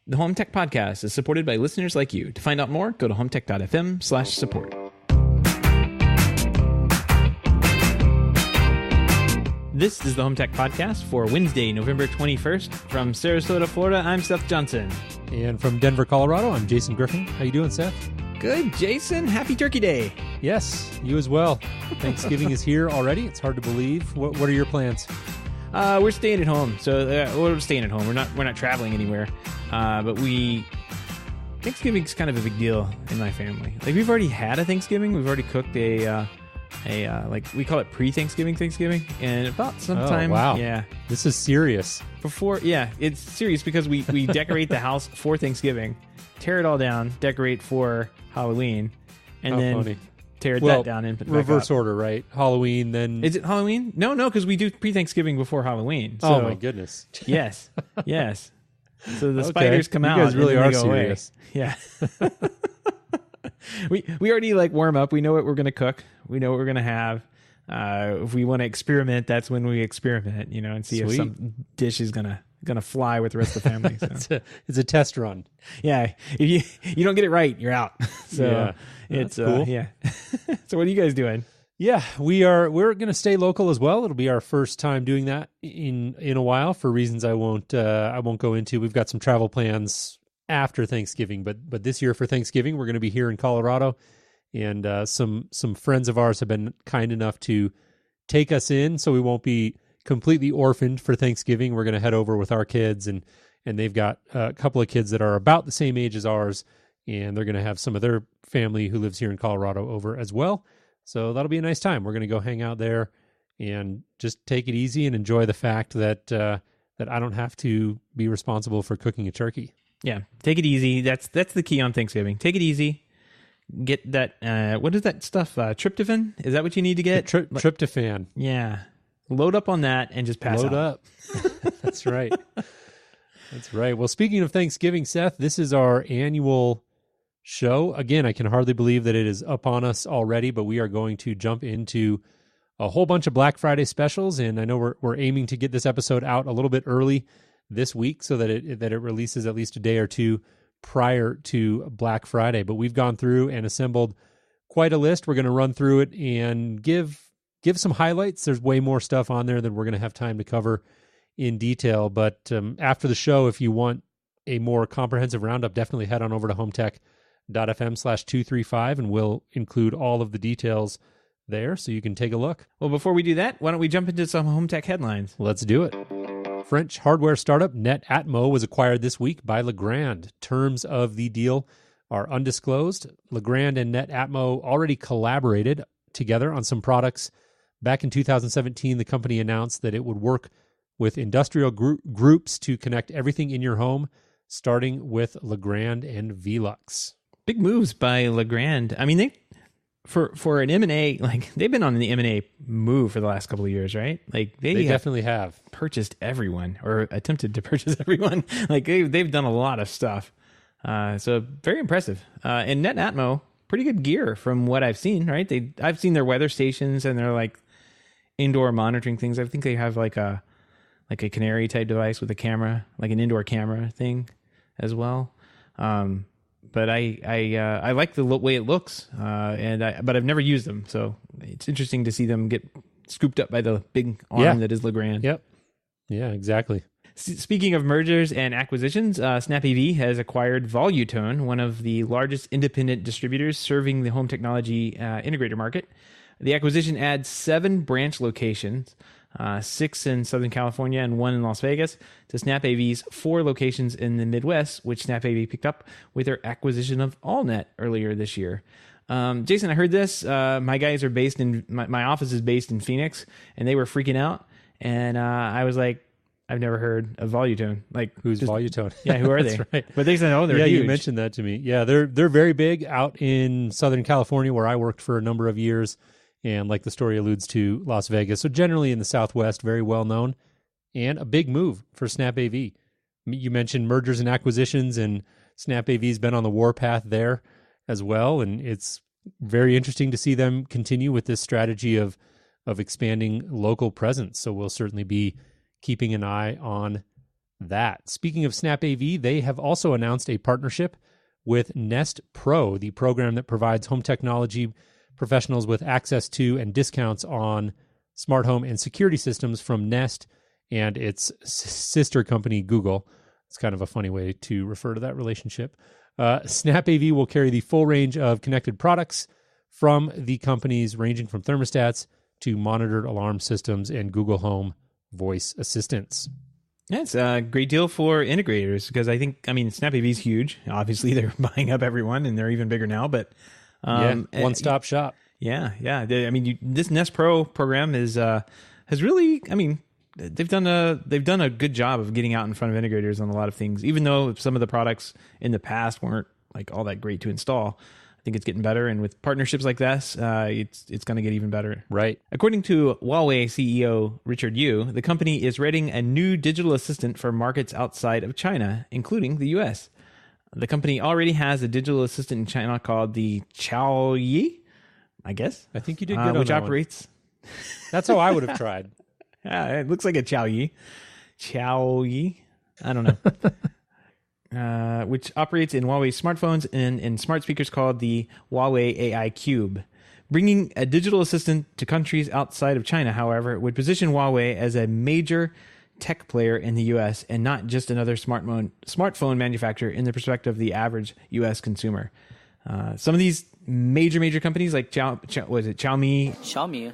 The Home Tech Podcast is supported by listeners like you. To find out more, go to HomeTech.fm/support. This is the Home Tech Podcast for Wednesday, November 21st. From Sarasota, Florida, I'm Seth Johnson. And from Denver, Colorado, I'm Jason Griffin. How you doing, Seth? Good, Jason. Happy Turkey Day. Yes, you as well. Thanksgiving is here already. It's hard to believe. What are your plans? We're staying at home. We're staying at home. We're not traveling anywhere. But Thanksgiving's kind of a big deal in my family. Like, we've already had a Thanksgiving. We've already cooked like, we call it pre-Thanksgiving, and about sometime. Oh, wow. Yeah. This is serious. It's serious because we decorate the house for Thanksgiving, tear it all down, decorate for Halloween, and then funny. tear that down and put it back reverse up. order, right? Halloween, then... Is it Halloween? No, because we do pre-Thanksgiving before Halloween. So, oh, my goodness. Yes. So the Okay. spiders come out. You guys really and then are they go serious. Away. Yeah. We already worm up. We know what we're going to cook. We know what we're going to have. If we want to experiment, that's when we experiment, and see if some dish is going to fly with the rest of the family. So. It's a test run. Yeah. If you don't get it right, you're out. So yeah. It's cool. Yeah. So what are you guys doing? Yeah, we're going to stay local as well. It'll be our first time doing that in a while for reasons I won't go into. We've got some travel plans after Thanksgiving, but this year for Thanksgiving we're going to be here in Colorado, and some friends of ours have been kind enough to take us in, so we won't be completely orphaned for Thanksgiving. We're going to head over with our kids, and they've got a couple of kids that are about the same age as ours, and they're going to have some of their family who lives here in Colorado over as well. So that'll be a nice time. We're going to go hang out there and just take it easy and enjoy the fact that I don't have to be responsible for cooking a turkey. Yeah, take it easy. That's the key on Thanksgiving. Take it easy. Get that. What is that stuff? Tryptophan? Is that what you need to get? Tryptophan. Yeah. Load up on that and just pass out. Load up. That's right. That's right. Well, speaking of Thanksgiving, Seth, this is our annual show. Again, I can hardly believe that it is up on us already, but we are going to jump into a whole bunch of Black Friday specials, and I know we're aiming to get this episode out a little bit early this week so that it releases at least a day or two prior to Black Friday. But we've gone through and assembled quite a list. We're going to run through it and give some highlights. There's way more stuff on there than we're going to have time to cover in detail. But after the show, if you want a more comprehensive roundup, definitely head on over to HomeTech.fm/235, and we'll include all of the details there so you can take a look. Well, before we do that, why don't we jump into some home tech headlines? Let's do it. French hardware startup NetAtmo was acquired this week by Legrand. Terms of the deal are undisclosed. Legrand and NetAtmo already collaborated together on some products. Back in 2017, the company announced that it would work with industrial groups to connect everything in your home, starting with Legrand and Velux. Big moves by Legrand. I mean, they for an M&A, like, they've been on the M&A move for the last couple of years, right? Like, they definitely have purchased everyone, or attempted to purchase everyone. Like, they've done a lot of stuff. So very impressive. And NetAtmo, pretty good gear from what I've seen, right? I've seen their weather stations and their like indoor monitoring things. I think they have like a canary type device with a camera, like an indoor camera thing as well. But I like the way it looks, but I've never used them, so it's interesting to see them get scooped up by the big arm that is Legrand. Yep. Yeah, exactly. Speaking of mergers and acquisitions, SnapAV has acquired Volutone, one of the largest independent distributors serving the home technology integrator market. The acquisition adds 7 branch locations, 6 in Southern California and 1 in Las Vegas, to SnapAV's 4 locations in the Midwest, which SnapAV picked up with their acquisition of AllNet earlier this year. Jason, I heard this. My guys are based in my office is based in Phoenix, and they were freaking out. And I was like, I've never heard of Volutone. Like, who's Volutone? Yeah, who are they? Right. But they said, oh, they're huge. You mentioned that to me. Yeah, they're very big out in Southern California, where I worked for a number of years. And like the story alludes to, Las Vegas. So generally in the Southwest, very well known, and a big move for SnapAV. You mentioned mergers and acquisitions, and SnapAV's been on the warpath there as well. And it's very interesting to see them continue with this strategy of expanding local presence. So we'll certainly be keeping an eye on that. Speaking of Snap AV, they have also announced a partnership with Nest Pro, the program that provides home technology professionals with access to and discounts on smart home and security systems from Nest and its sister company, Google. It's kind of a funny way to refer to that relationship. Snap AV will carry the full range of connected products from the companies, ranging from thermostats to monitored alarm systems and Google Home voice assistants. Yeah, it's a great deal for integrators because I mean, Snap AV is huge. Obviously, they're buying up everyone, and they're even bigger now. But one-stop shop. Yeah. I mean, this Nest Pro program has really. I mean, they've done a good job of getting out in front of integrators on a lot of things. Even though some of the products in the past weren't like all that great to install, I think it's getting better. And with partnerships like this, it's going to get even better. Right. According to Huawei CEO Richard Yu, the company is readying a new digital assistant for markets outside of China, including the U.S. The company already has a digital assistant in China called the Xiaoyi, I guess. I think you did good on which that operates. That's how I would have tried. Yeah, it looks like a Xiaoyi. Xiaoyi. I don't know. Which operates in Huawei smartphones and in smart speakers called the Huawei AI Cube. Bringing a digital assistant to countries outside of China, however, would position Huawei as a major tech player in the U.S. and not just another smartphone manufacturer in the perspective of the average U.S. consumer. Some of these major companies like Xiaomi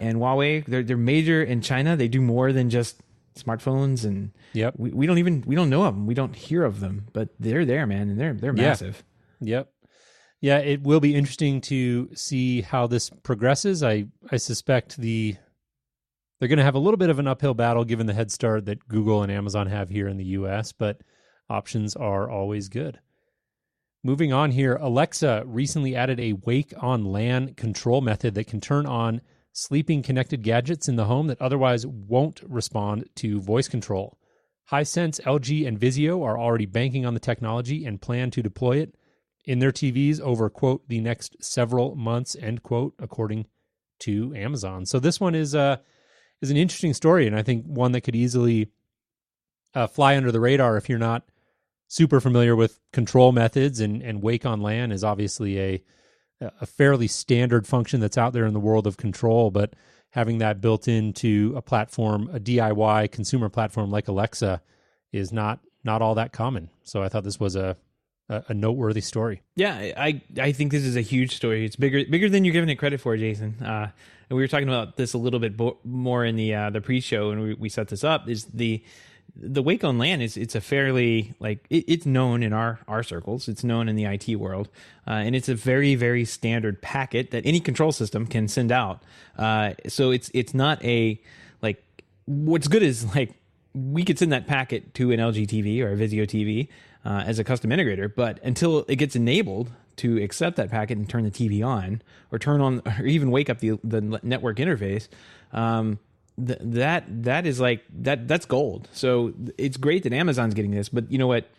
and Huawei, they're major in China. They do more than just smartphones, and Yep. we don't know of them. We don't hear of them, but they're there, man, and they're massive. Yep. Yeah, it will be interesting to see how this progresses. I suspect they're going to have a little bit of an uphill battle given the head start that Google and Amazon have here in the US, but options are always good. Moving on here, Alexa recently added a wake on LAN control method that can turn on sleeping connected gadgets in the home that otherwise won't respond to voice control. Hisense, LG, and Vizio are already banking on the technology and plan to deploy it in their TVs over, quote, the next several months, end quote, according to Amazon. So this one is an interesting story, and I think one that could easily fly under the radar if you're not super familiar with control methods, and wake on LAN is obviously a fairly standard function that's out there in the world of control, but having that built into a platform, a DIY consumer platform like Alexa, is not all that common. So I thought this was a noteworthy story. Yeah, I think this is a huge story. It's bigger than you're giving it credit for, Jason. And we were talking about this a little bit more in the pre-show, and we set this up. Is the wake on LAN it's a fairly it's known in our circles. It's known in the IT world, and it's a very, very standard packet that any control system can send out. So it's not what's good is we could send that packet to an LG TV or a Vizio TV as a custom integrator, but until it gets enabled to accept that packet and turn the TV on or turn on or even wake up the network interface. That is that's gold. So it's great that Amazon's getting this, but you know what?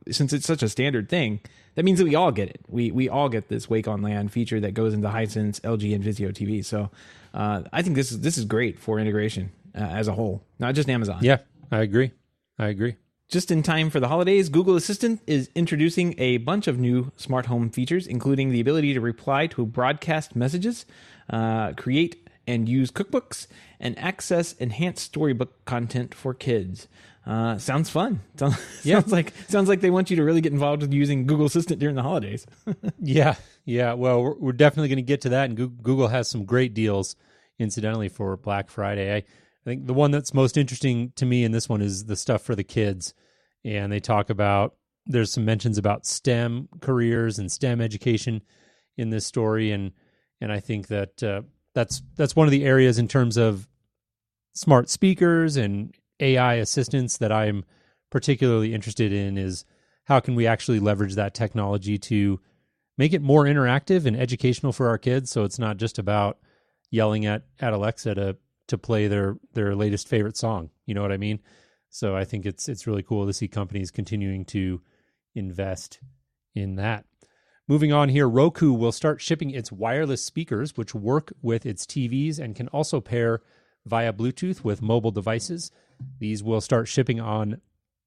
Since it's such a standard thing, that means that we all get it. We all get this wake on LAN feature that goes into Hisense, LG, and Vizio TV. So I think this is great for integration as a whole, not just Amazon. Yeah, I agree. Just in time for the holidays, Google Assistant is introducing a bunch of new smart home features, including the ability to reply to broadcast messages, create and use cookbooks, and access enhanced storybook content for kids. Sounds fun. Sounds like they want you to really get involved with using Google Assistant during the holidays. Yeah. Well, we're definitely going to get to that, and Google has some great deals, incidentally, for Black Friday. I think the one that's most interesting to me in this one is the stuff for the kids, and they talk about, there's some mentions about STEM careers and STEM education in this story, and I think that that's one of the areas in terms of smart speakers and AI assistants that I'm particularly interested in, is how can we actually leverage that technology to make it more interactive and educational for our kids, so it's not just about yelling at Alexa to play their latest favorite song. You know what I mean? So I think it's really cool to see companies continuing to invest in that. Moving on here, Roku will start shipping its wireless speakers, which work with its TVs and can also pair via Bluetooth with mobile devices. These will start shipping on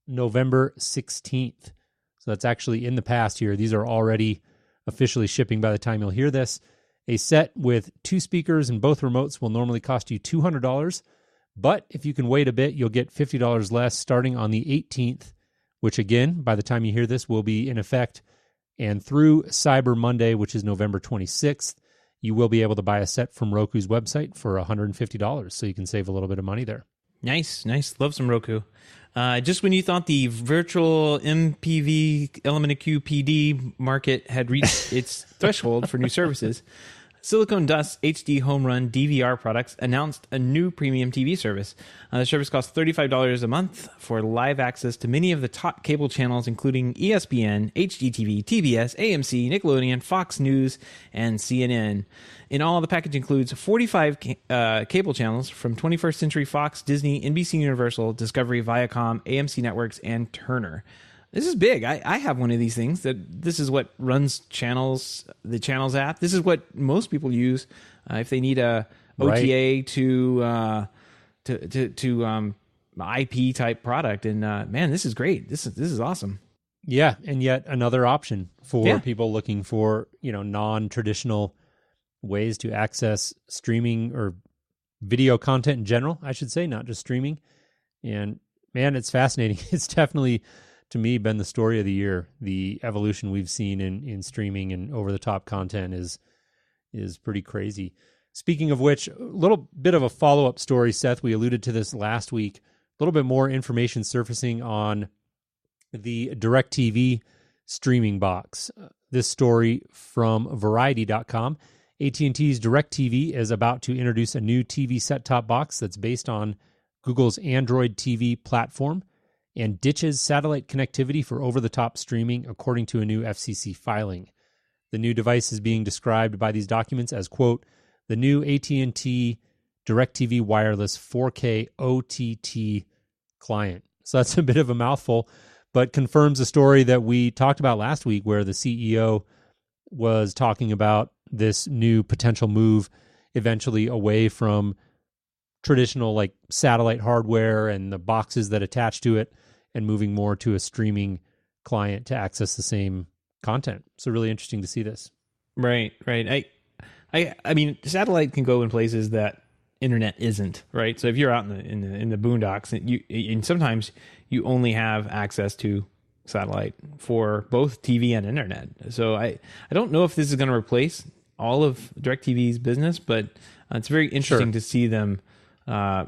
November 16th. So that's actually in the past here. These are already officially shipping by the time you'll hear this. A set with 2 speakers and both remotes will normally cost you $200, but if you can wait a bit, you'll get $50 less starting on the 18th, which again, by the time you hear this, will be in effect. And through Cyber Monday, which is November 26th, you will be able to buy a set from Roku's website for $150, so you can save a little bit of money there. Nice. Love some Roku. Just when you thought the virtual MPV Element EQ PD market had reached its threshold for new services, Silicon Dust's HD Home Run DVR products announced a new premium TV service. The service costs $35 a month for live access to many of the top cable channels, including ESPN, HGTV, TBS, AMC, Nickelodeon, Fox News, and CNN. In all, the package includes 45 cable channels from 21st Century Fox, Disney, NBC Universal, Discovery, Viacom, AMC Networks, and Turner. This is big. I have one of these things. This is what runs channels, the Channels app. This is what most people use if they need a OTA to IP type product. And man, this is great. This is awesome. Yeah, and yet another option for people looking for non-traditional ways to access streaming or video content in general, I should say, not just streaming. And man, it's fascinating. It's definitely, to me, been the story of the year. The evolution we've seen in streaming and over-the-top content is pretty crazy. Speaking of which, a little bit of a follow-up story, Seth. We alluded to this last week. A little bit more information surfacing on the DirecTV streaming box. This story from Variety.com. AT&T's DirecTV is about to introduce a new TV set-top box that's based on Google's Android TV platform and ditches satellite connectivity for over-the-top streaming, according to a new FCC filing. The new device is being described by these documents as, quote, the new AT&T DirecTV wireless 4K OTT client. So that's a bit of a mouthful, but confirms a story that we talked about last week, where the CEO was talking about this new potential move eventually away from traditional like satellite hardware and the boxes that attach to it, and moving more to a streaming client to access the same content. So really interesting to see this. Right. I mean, satellite can go in places that internet isn't, right? So if you're out in the boondocks, and sometimes you only have access to satellite for both TV and internet. So I don't know if this is going to replace all of DirecTV's business, but it's very interesting to see them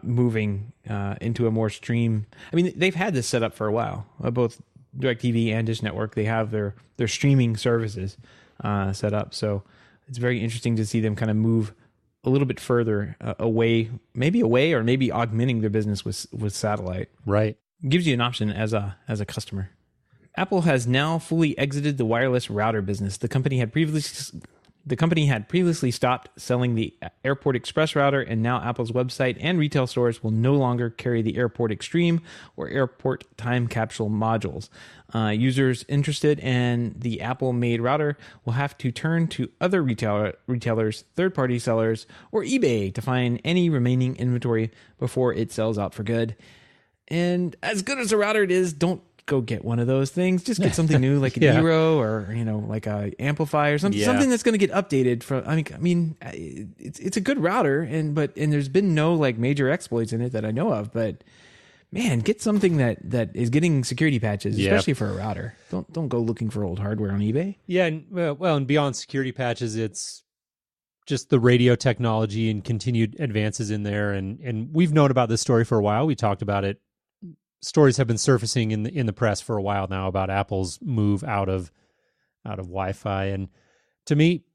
moving into a more stream. I mean, they've had this set up for a while. Both DirecTV and Dish Network, they have their streaming services set up. So it's very interesting to see them kind of move a little bit further away, or maybe augmenting their business with satellite. Right. Gives you an option as a customer. Apple has now fully exited the wireless router business. The company had previously stopped selling the Airport Express router, and now Apple's website and retail stores will no longer carry the Airport Extreme or Airport Time Capsule modules. Users interested in the Apple-made router will have to turn to other retailers, third-party sellers, or eBay to find any remaining inventory before it sells out for good. And as good as a router it is, don't go get one of those things. Just get something new, like an Eero or like a Amplify or something. Something that's going to get updated. I mean, it's a good router, and there's been no like major exploits in it that I know of. But man, get something that is getting security patches, especially for a router. Don't go looking for old hardware on eBay. Yeah, and and beyond security patches, it's just the radio technology and continued advances in there. And we've known about this story for a while. We talked about it. Stories have been surfacing in the press for a while now about Apple's move out of Wi-Fi, and to me,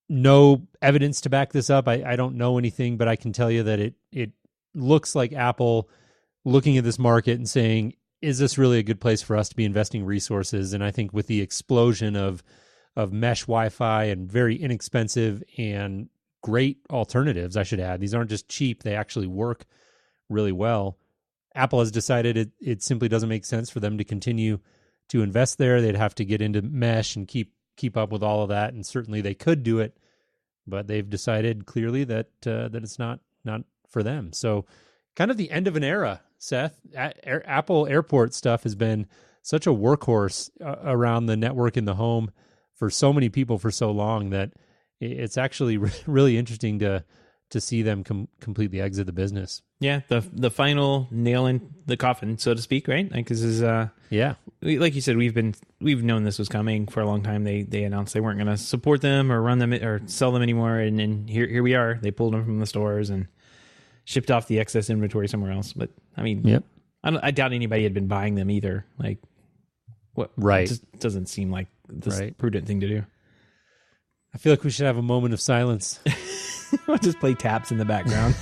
no evidence to back this up. I don't know anything, but I can tell you that it looks like Apple looking at this market and saying, "Is this really a good place for us to be investing resources?" And I think with the explosion of mesh Wi-Fi and very inexpensive and great alternatives, I should add, these aren't just cheap; they actually work really well. Apple has decided it simply doesn't make sense for them to continue to invest there. They'd have to get into mesh and keep up with all of that, and certainly they could do it, but they've decided clearly that it's not for them. So, kind of the end of an era, Seth. Apple Airport stuff has been such a workhorse around the network in the home for so many people for so long that it's actually really interesting to see them completely exit the business. Yeah, the final nail in the coffin, so to speak, right? Like this is like you said, we've known this was coming for a long time. They announced they weren't going to support them or run them or sell them anymore, and here we are. They pulled them from the stores and shipped off the excess inventory somewhere else. But I mean, yep. I doubt anybody had been buying them either. Like, what? Right? It just doesn't seem like the prudent thing to do. I feel like we should have a moment of silence. I'll just play taps in the background.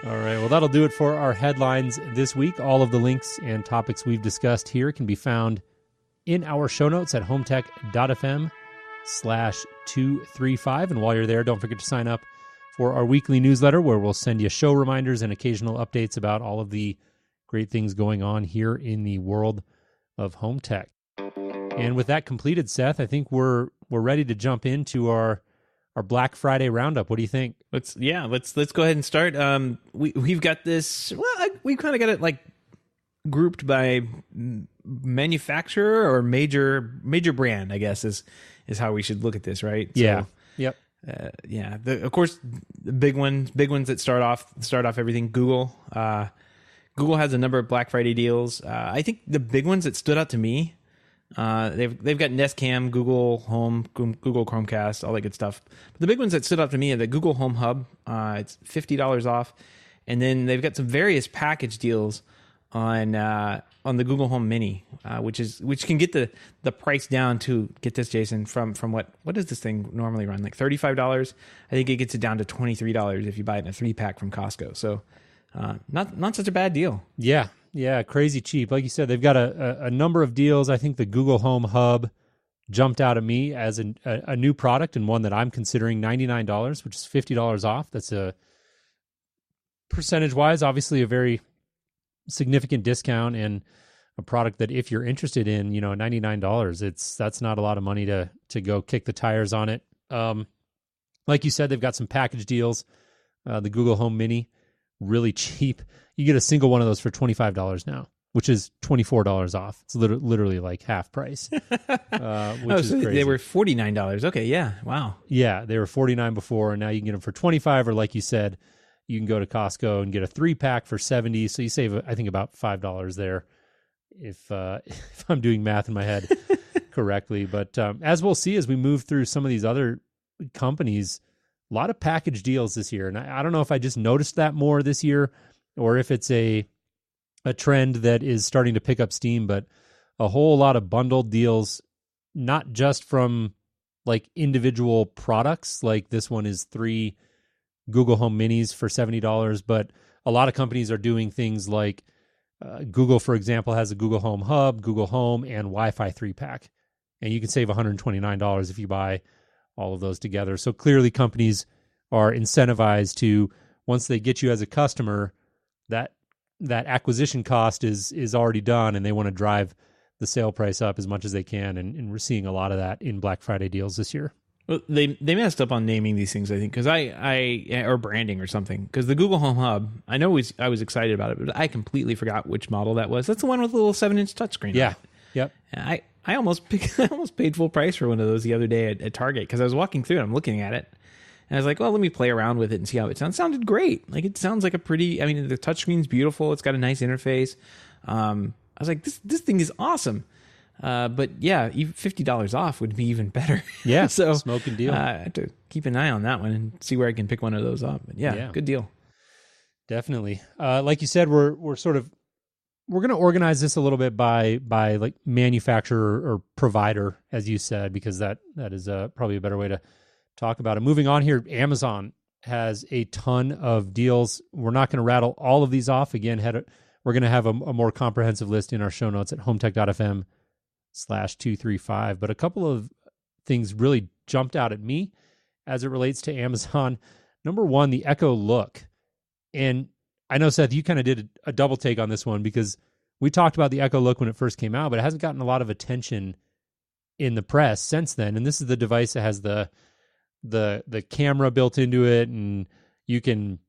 All right. Well, that'll do it for our headlines this week. All of the links and topics we've discussed here can be found in our show notes at HomeTech.fm/235. And while you're there, don't forget to sign up for our weekly newsletter where we'll send you show reminders and occasional updates about all of the great things going on here in the world of home tech. And with that completed, Seth, I think we're ready to jump into our Black Friday roundup. What do you think? Let's go ahead and start. We've got this. Well, we've kind of got it like grouped by manufacturer or major brand, I guess is how we should look at this, right? Yeah. So, yep. Of course, the big ones that start off everything. Google has a number of Black Friday deals. I think the big ones that stood out to me. They've got Nest Cam, Google Home, Google Chromecast, all that good stuff. But the big ones that stood out to me are the Google Home Hub. It's $50 off, and then they've got some various package deals on the Google Home Mini, which can get the price down to, get this, Jason, from what does this thing normally run, like $35? I think it gets it down to $23 if you buy it in a 3-pack from Costco. So not such a bad deal. Yeah, crazy cheap. Like you said, they've got a number of deals. I think the Google Home Hub jumped out at me as a new product and one that I'm considering $99, which is $50 off. That's a percentage-wise, obviously a very significant discount and a product that if you're interested in, $99, that's not a lot of money to go kick the tires on it. Like you said, they've got some package deals. The Google Home Mini, really cheap. You get a single one of those for $25 now, which is $24 off. It's literally like half price, which is crazy. They were $49. Okay, yeah, wow. Yeah, they were $49 before, and now you can get them for $25, or like you said, you can go to Costco and get a 3-pack for $70. So you save, I think, about $5 there, if I'm doing math in my head correctly. But as we'll see as we move through some of these other companies, a lot of package deals this year. And I don't know if I just noticed that more this year or if it's a trend that is starting to pick up steam, but a whole lot of bundled deals, not just from like individual products, like this one is 3 Google Home Minis for $70, but a lot of companies are doing things like Google, for example, has a Google Home Hub, Google Home, and Wi-Fi 3-pack. And you can save $129 if you buy all of those together. So clearly companies are incentivized to, once they get you as a customer, that acquisition cost is already done, and they want to drive the sale price up as much as they can. And we're seeing a lot of that in Black Friday deals this year. Well, they messed up on naming these things, I think, because or branding or something. Because the Google Home Hub, I know I was excited about it, but I completely forgot which model that was. That's the one with the little 7-inch touchscreen. Yeah. Yep. I almost paid full price for one of those the other day at Target because I was walking through and I'm looking at it. And I was like, well, let me play around with it and see how it sounds. It sounded great. Like, it sounds like the touchscreen's beautiful. It's got a nice interface. I was like, this thing is awesome. But yeah, even $50 off would be even better. Yeah. So smoking deal. I have to keep an eye on that one and see where I can pick one of those up. But yeah. Good deal. Definitely. Like you said, we're going to organize this a little bit by like manufacturer or provider, as you said, because that is probably a better way to talk about it. Moving on here, Amazon has a ton of deals. We're not going to rattle all of these off. Again, we're going to have a more comprehensive list in our show notes at HomeTech.fm/235. But a couple of things really jumped out at me as it relates to Amazon. Number one, the Echo Look. And I know, Seth, you kind of did a double take on this one because we talked about the Echo Look when it first came out, but it hasn't gotten a lot of attention in the press since then. And this is the device that has the camera built into it, and you can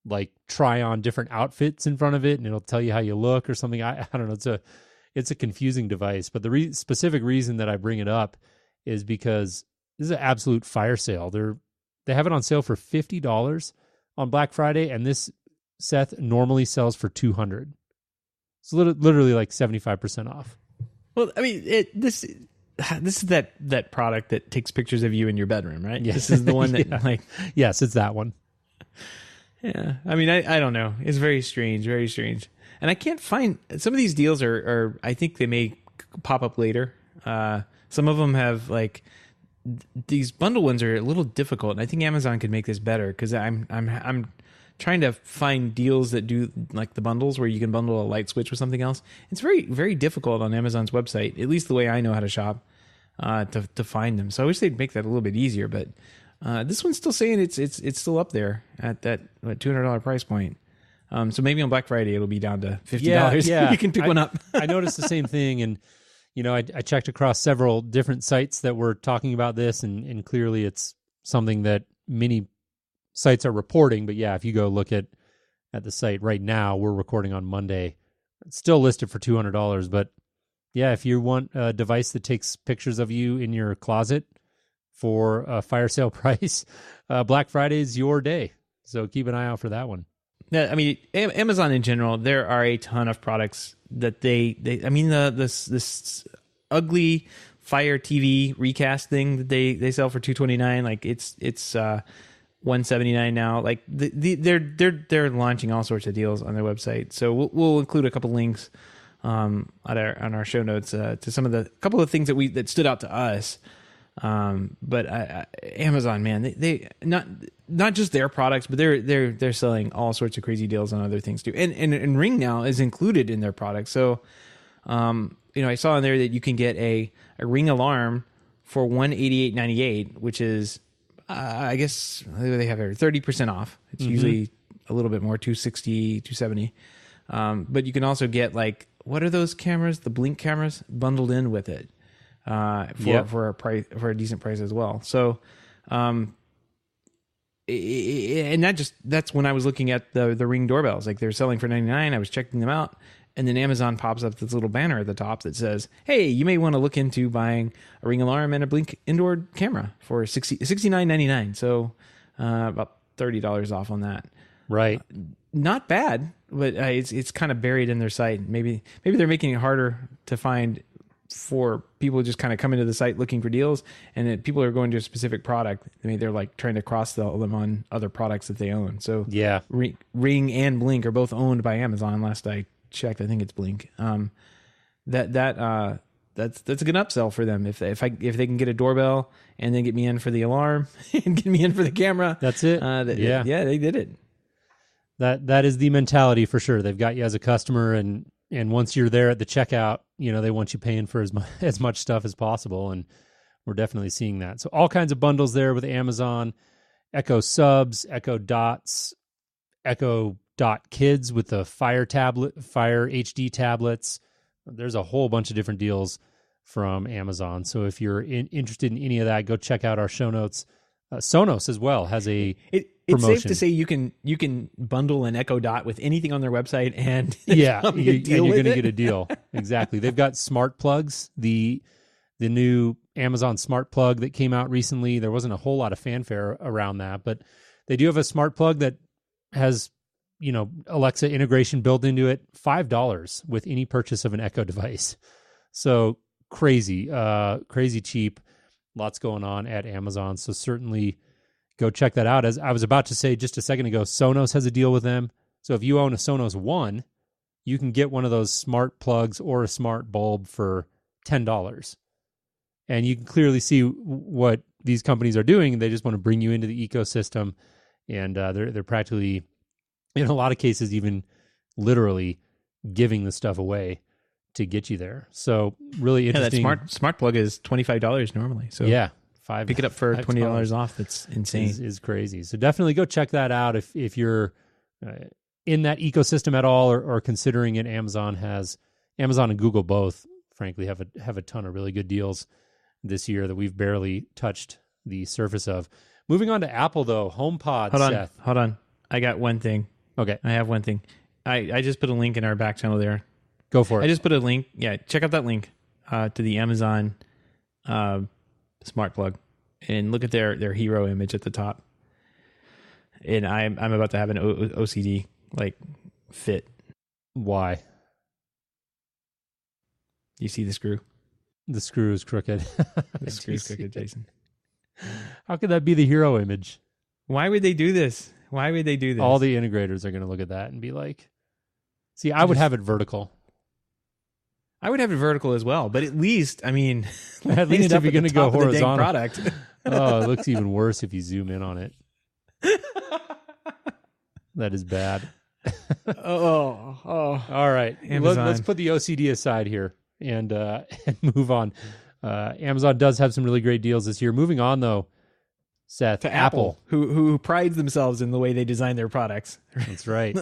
like try on different outfits in front of it, and it'll tell you how you look or something. I don't know. It's a confusing device, but the specific reason that I bring it up is because this is an absolute fire sale. They have it on sale for $50 on Black Friday, and this Seth normally sells for $200. It's literally like 75% off. Well, I mean, this is that product that takes pictures of you in your bedroom, right? Yeah. This is the one that Yeah. Yes, it's that one. Yeah. I mean, I don't know. It's very strange, very strange. And I can't find some of these deals are I think they may pop up later. Some of them have like these bundle ones are a little difficult, and I think Amazon could make this better because I'm trying to find deals that do like the bundles where you can bundle a light switch with something else. It's very, very difficult on Amazon's website, at least the way I know how to shop, to find them. So I wish they'd make that a little bit easier, but this one's still saying it's still up there at that $200 price point. So maybe on Black Friday it'll be down to $50. Yeah. You can pick one up. I noticed the same thing, and I checked across several different sites that were talking about this, and clearly it's something that many sites are reporting. But yeah, if you go look at the site right now, we're recording on Monday. It's still listed for $200, but yeah, if you want a device that takes pictures of you in your closet for a fire sale price, Black Friday is your day. So keep an eye out for that one. Yeah, I mean, Amazon in general, there are a ton of products that they I mean, this ugly Fire TV recast thing that they sell for $229, like it's $179 now. Like they're launching all sorts of deals on their website. So we'll include a couple links on our show notes to some of the couple of things that stood out to us. But Amazon, man, they not just their products, but they're selling all sorts of crazy deals on other things too. And Ring now is included in their products. So, I saw in there that you can get a Ring alarm for $188.98, which is, I guess they have 30% off. It's usually a little bit more, $260, $270. But you can also get like, what are those cameras? The Blink cameras bundled in with it. For a price, for a decent price as well. So, and that's when I was looking at the Ring doorbells. Like they're selling for $99. I was checking them out, and then Amazon pops up this little banner at the top that says, "Hey, you may want to look into buying a Ring alarm and a Blink indoor camera for $69.99." So, about $30 off on that. Right. Not bad, but it's kind of buried in their site. Maybe they're making it harder to find for people just kind of coming to the site looking for deals, and then people are going to a specific product. I mean, they're like trying to cross sell them on other products that they own. So yeah, Ring and Blink are both owned by Amazon. Last I checked, I think it's Blink. That's a good upsell for them if they can get a doorbell and then get me in for the alarm and get me in for the camera. That's it. Yeah, they did it. That is the mentality for sure. They've got you as a customer, and once you're there at the checkout, they want you paying for as much stuff as possible, and we're definitely seeing that. So all kinds of bundles there with Amazon, Echo Subs, Echo Dots, Echo Dot Kids with the Fire HD tablets. There's a whole bunch of different deals from Amazon. So if you're interested in any of that, go check out our show notes. Sonos as well has a It's promotion. safe to say you can bundle an Echo Dot with anything on their website, and you're going to it. get a deal. Exactly. They've got smart plugs. The new Amazon smart plug that came out recently, there wasn't a whole lot of fanfare around that, but they do have a smart plug that has Alexa integration built into it. $5 with any purchase of an Echo device. So crazy cheap. Lots going on at Amazon. So certainly go check that out. As I was about to say just a second ago, Sonos has a deal with them. So if you own a Sonos One, you can get one of those smart plugs or a smart bulb for $10. And you can clearly see what these companies are doing. They just want to bring you into the ecosystem. And they're practically, in a lot of cases, even literally giving the stuff away to get you there. So really interesting. Yeah, that smart plug is $25 normally. So yeah. Pick it up for $20 off. That's insane. Is crazy. So definitely go check that out if you're in that ecosystem at all, or considering it. Amazon and Google both, frankly, have a ton of really good deals this year that we've barely touched the surface of. Moving on to Apple though, HomePod. Hold on. I got one thing. Okay, I have one thing. I just put a link in our back channel there. go for it. I just put a link. Yeah, check out that link to the Amazon smart plug and look at their hero image at the top. And I'm about to have an OCD like fit. Why? You see the screw? The screw is crooked. The screw's crooked, Jason. How could that be the hero image? Why would they do this? Why would they do this? All the integrators are going to look at that and be like, see, I would have it vertical. I would have it vertical as well, but at least, I mean, At least if you're going to go horizontal. Product. Oh, it looks even worse if you zoom in on it. That is bad. Oh. All right. Let's put the OCD aside here and move on. Amazon does have some really great deals this year. Moving on, though, Seth, to Apple, who prides themselves in the way they design their products. That's right.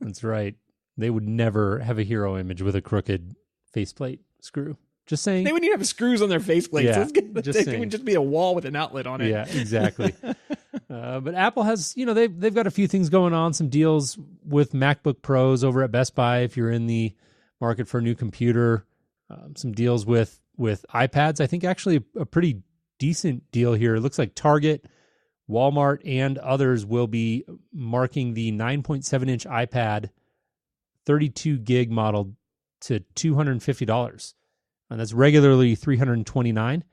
That's right. They would never have a hero image with a crooked faceplate screw. Just saying. They wouldn't even have screws on their faceplates. Yeah, It would just be a wall with an outlet on it. Yeah, exactly. But Apple has, they've got a few things going on, some deals with MacBook Pros over at Best Buy if you're in the market for a new computer, some deals with iPads. I think actually a pretty decent deal here. It looks like Target, Walmart, and others will be marking the 9.7-inch iPad 32 gig model to $250. And that's regularly $329.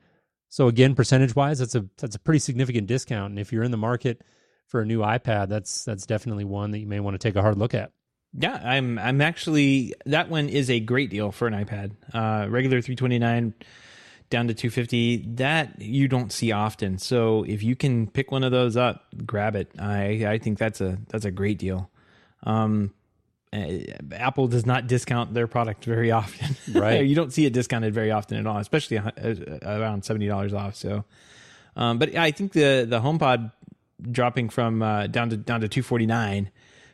So again, percentage-wise, that's a pretty significant discount. And if you're in the market for a new iPad, that's definitely one that you may want to take a hard look at. Yeah, I'm actually, that one is a great deal for an iPad. Regular $329 down to $250. That you don't see often. So if you can pick one of those up, grab it. I think that's a great deal. Apple does not discount their product very often. Right. You don't see it discounted very often at all, especially around $70 off. So, but I think the HomePod dropping from down to $249,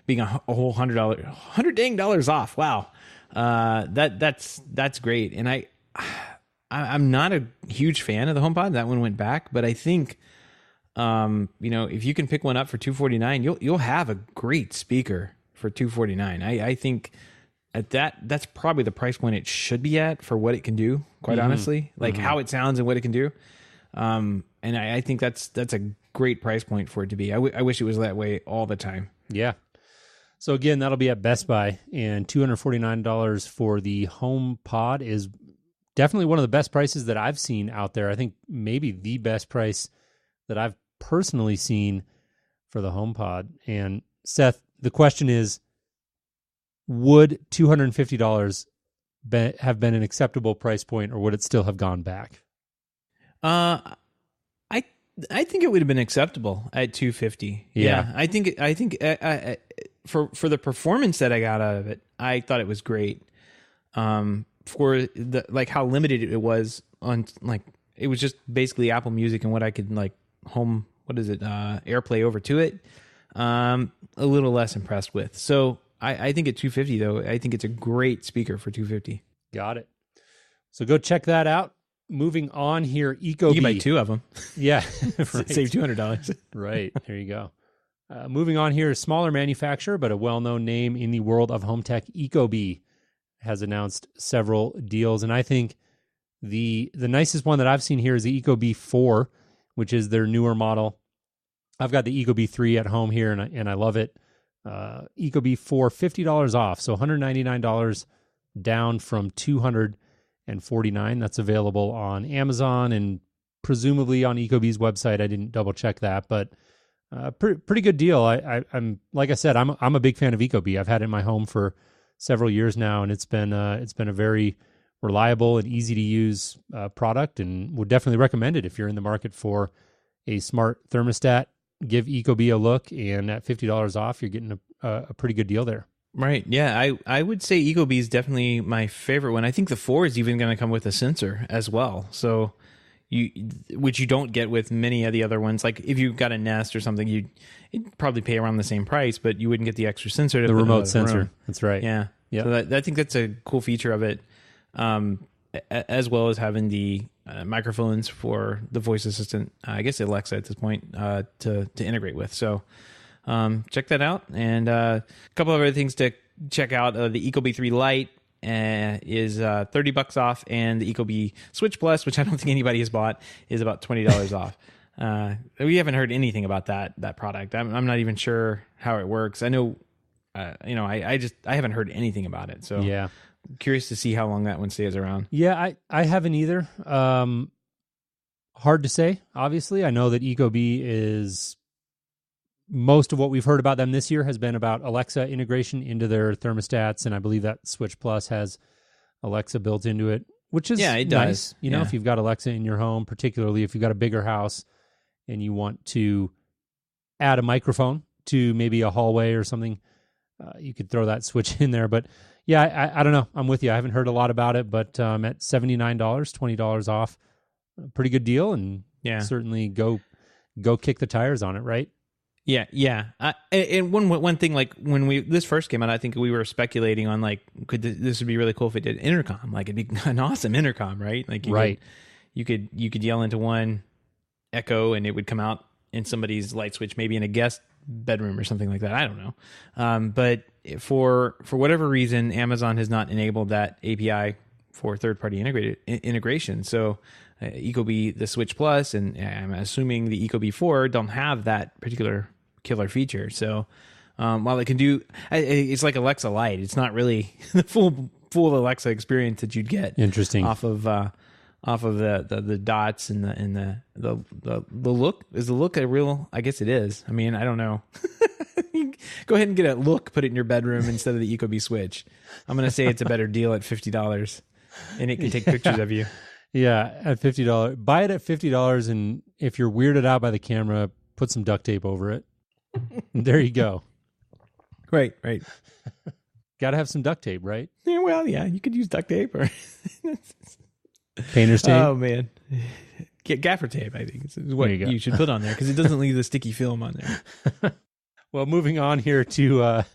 being a whole $100 off. Wow. That's great. And I'm not a huge fan of the HomePod. That one went back, but I think, if you can pick one up for $249, you'll have a great speaker for $249. I think at that's probably the price point it should be at for what it can do, quite honestly, like how it sounds and what it can do. And I think that's a great price point for it to be. I wish it was that way all the time. Yeah. So again, that'll be at Best Buy, and $249 for the HomePod is definitely one of the best prices that I've seen out there. I think maybe the best price that I've personally seen for the HomePod. And Seth, the question is, would $250 have been an acceptable price point, or would it still have gone back? I think it would have been acceptable at $250. Yeah. I think for the performance that I got out of it, I thought it was great. For the like how limited it was on, like, it was just basically Apple Music and what I could AirPlay over to it. A little less impressed with. So I think at $250 though, I think it's a great speaker for $250. Got it. So go check that out. Moving on here, Ecobee. You can buy two of them. Yeah. Right. Save $200. Right. There you go. Moving on here, a smaller manufacturer, but a well-known name in the world of home tech, Ecobee has announced several deals. And I think the nicest one that I've seen here is the Ecobee 4, which is their newer model. I've got the Ecobee 3 at home here, and I love it. Ecobee 4, $50 off, so $199 down from $249. That's available on Amazon and presumably on Ecobee's website. I didn't double check that, but pretty good deal. I'm like I said, I'm a big fan of Ecobee. I've had it in my home for several years now, and it's been a very reliable and easy to use product, and would definitely recommend it if you're in the market for a smart thermostat. Give Ecobee a look, and at $50 off, you're getting a pretty good deal there. Right. Yeah, I would say Ecobee is definitely my favorite one. I think the 4 is even going to come with a sensor as well. So which you don't get with many of the other ones. Like if you got a Nest or something, you'd probably pay around the same price, but you wouldn't get the extra sensor. To the put remote sensor. Room. That's right. Yeah. Yep. So I think that's a cool feature of it. As well as having the microphones for the voice assistant, I guess Alexa at this point, to integrate with. So check that out. And a couple of other things to check out. The Ecobee 3 Lite is $30 off, and the Ecobee Switch Plus, which I don't think anybody has bought, is about $20 off. We haven't heard anything about that product. I'm not even sure how it works. I know, I haven't heard anything about it. So Yeah. Curious to see how long that one stays around. Yeah, I haven't either. Hard to say, obviously. I know that Ecobee is, most of what we've heard about them this year has been about Alexa integration into their thermostats, and I believe that Switch Plus has Alexa built into it, which is it nice. does. If you've got Alexa in your home, particularly if you've got a bigger house and you want to add a microphone to maybe a hallway or something, you could throw that switch in there. But yeah, I don't know. I'm with you. I haven't heard a lot about it, but at $79, $20 off, a pretty good deal, and certainly go kick the tires on it, right? Yeah. And one thing, like when this first came out, I think we were speculating on like, this would be really cool if it did intercom. Like it'd be an awesome intercom, right? Like you could yell into one Echo and it would come out in somebody's light switch, maybe in a guest bedroom or something like that. I don't know. But for whatever reason, Amazon has not enabled that API for third-party integration. So Ecobee, the Switch Plus, and I'm assuming the Ecobee 4 don't have that particular killer feature. So while it can do, it's like Alexa Lite. It's not really the full Alexa experience that you'd get. Interesting. Off of the dots and the look. Is the look a real? I guess it is. I mean, I don't know. Go ahead and get a look, put it in your bedroom instead of the Ecobee Switch. I'm going to say it's a better deal at $50, and it can take pictures of you. Yeah, at $50. Buy it at $50, and if you're weirded out by the camera, put some duct tape over it. There you go. Right. Got to have some duct tape, right? Yeah, well, yeah, you could use duct tape or painter's tape. Oh man, get gaffer tape. I think is what you should put on there because it doesn't leave the sticky film on there. Well, moving on here to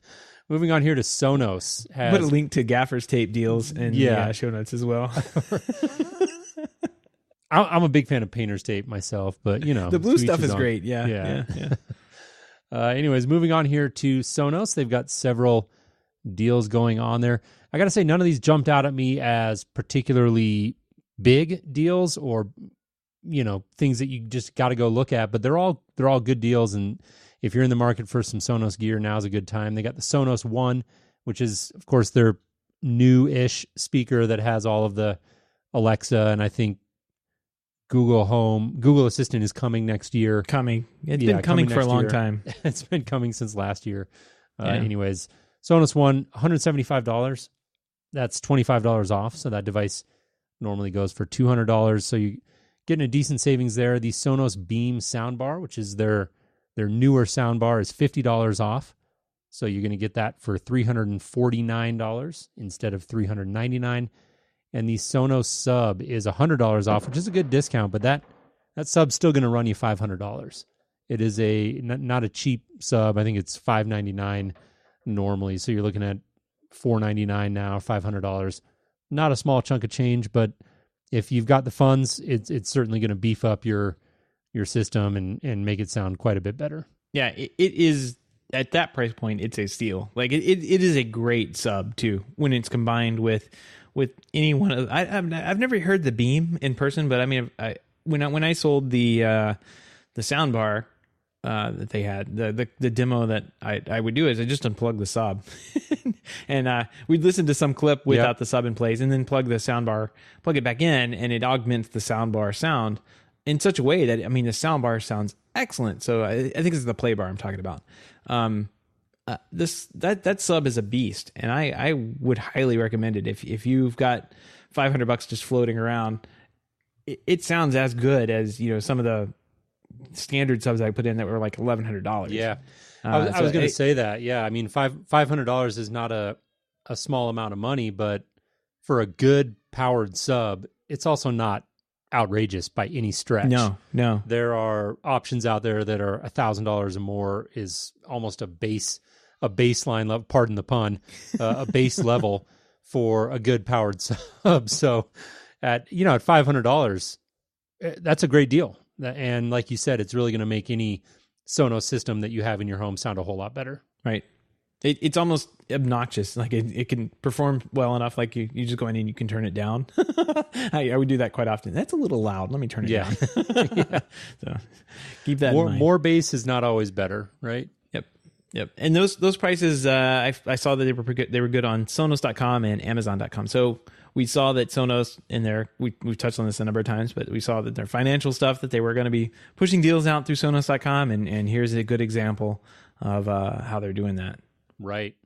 Sonos. Put a link to gaffer's tape deals in the show notes as well. I'm a big fan of painter's tape myself, but the blue stuff is great. Yeah. Anyways, moving on here to Sonos. They've got several deals going on there. I got to say, none of these jumped out at me as particularly big deals or, things that you just got to go look at, but they're all good deals. And if you're in the market for some Sonos gear, now's a good time. They got the Sonos One, which is, of course, their new-ish speaker that has all of the Alexa, and I think Google Assistant is coming next year. It's been coming for a long time. It's been coming since last year. Anyways, Sonos One, $175. That's $25 off. So that device normally goes for $200. So you're getting a decent savings there. The Sonos Beam soundbar, which is their newer soundbar, is $50 off. So you're going to get that for $349 instead of $399. And the Sonos sub is $100 off, which is a good discount, but that sub's still going to run you $500. It is not a cheap sub. I think it's $599 normally. So you're looking at $499 now, $500. Not a small chunk of change, but if you've got the funds, it's certainly going to beef up your system and make it sound quite a bit better. Yeah, it is at that price point. It's a steal. Like it is a great sub too when it's combined with any one of. I've never heard the Beam in person, but I mean, when I sold the soundbar that they had, the demo that I would do is I just unplug the sub, and we'd listen to some clip without the sub in place, and then plug the soundbar, plug it back in, and it augments the soundbar sound in such a way that the soundbar sounds excellent. So I think this is the play bar I'm talking about. That sub is a beast, and I would highly recommend it if you've got $500 just floating around. It sounds as good as some of the standard subs I put in that were like $1,100. Yeah, I was going to say that. Yeah, I mean $500 is not a small amount of money, but for a good powered sub, it's also not outrageous by any stretch. No. There are options out there that are $1,000 or more is almost a baseline level, pardon the pun, a base level for a good powered sub. So at $500, that's a great deal. And like you said, it's really going to make any Sonos system that you have in your home sound a whole lot better. Right. It's almost obnoxious. Like it can perform well enough. Like you just go in and you can turn it down. I would do that quite often. That's a little loud. Let me turn it down. Yeah. So keep that in mind. More bass is not always better, right? Yep. And those prices, I saw that they were good. They were good on Sonos.com and Amazon.com. So we saw that Sonos in their, we've touched on this a number of times, but we saw that their financial stuff, that they were going to be pushing deals out through Sonos.com. And here's a good example of how they're doing that. Right.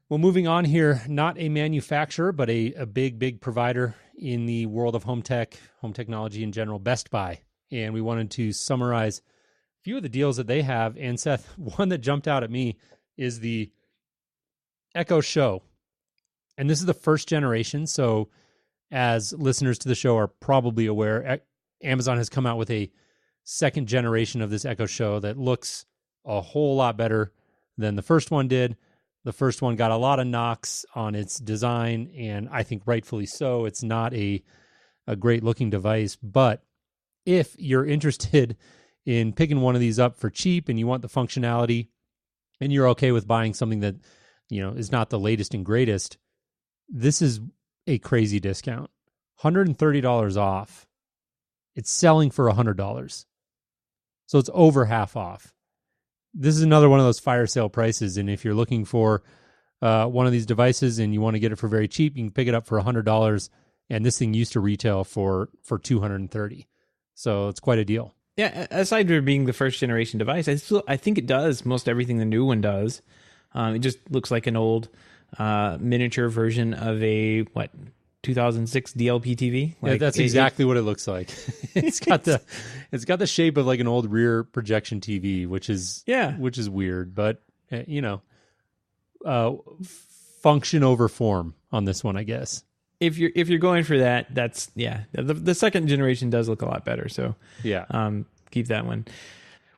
Well, moving on here, not a manufacturer, but a big provider in the world of home technology in general, Best Buy. And we wanted to summarize a few of the deals that they have. And Seth, one that jumped out at me is the Echo Show. And this is the first generation. So as listeners to the show are probably aware, Amazon has come out with a second generation of this Echo Show that looks a whole lot better than the first one did. The first one got a lot of knocks on its design, and I think rightfully so. It's not a great looking device, but if you're interested in picking one of these up for cheap and you want the functionality and you're okay with buying something that, is not the latest and greatest, this is a crazy discount. $130 off. It's selling for $100. So it's over half off. This is another one of those fire sale prices, and if you're looking for one of these devices and you want to get it for very cheap, you can pick it up for $100, and this thing used to retail for $230. So it's quite a deal. Yeah, aside from being the first generation device, I think it does most everything the new one does. It just looks like an old miniature version of a 2006 DLP TV. Like, yeah, that's exactly what it looks like. It's got the shape of like an old rear projection TV, which is weird, but function over form on this one, I guess. If you're going for that, that's the second generation does look a lot better. So keep that one.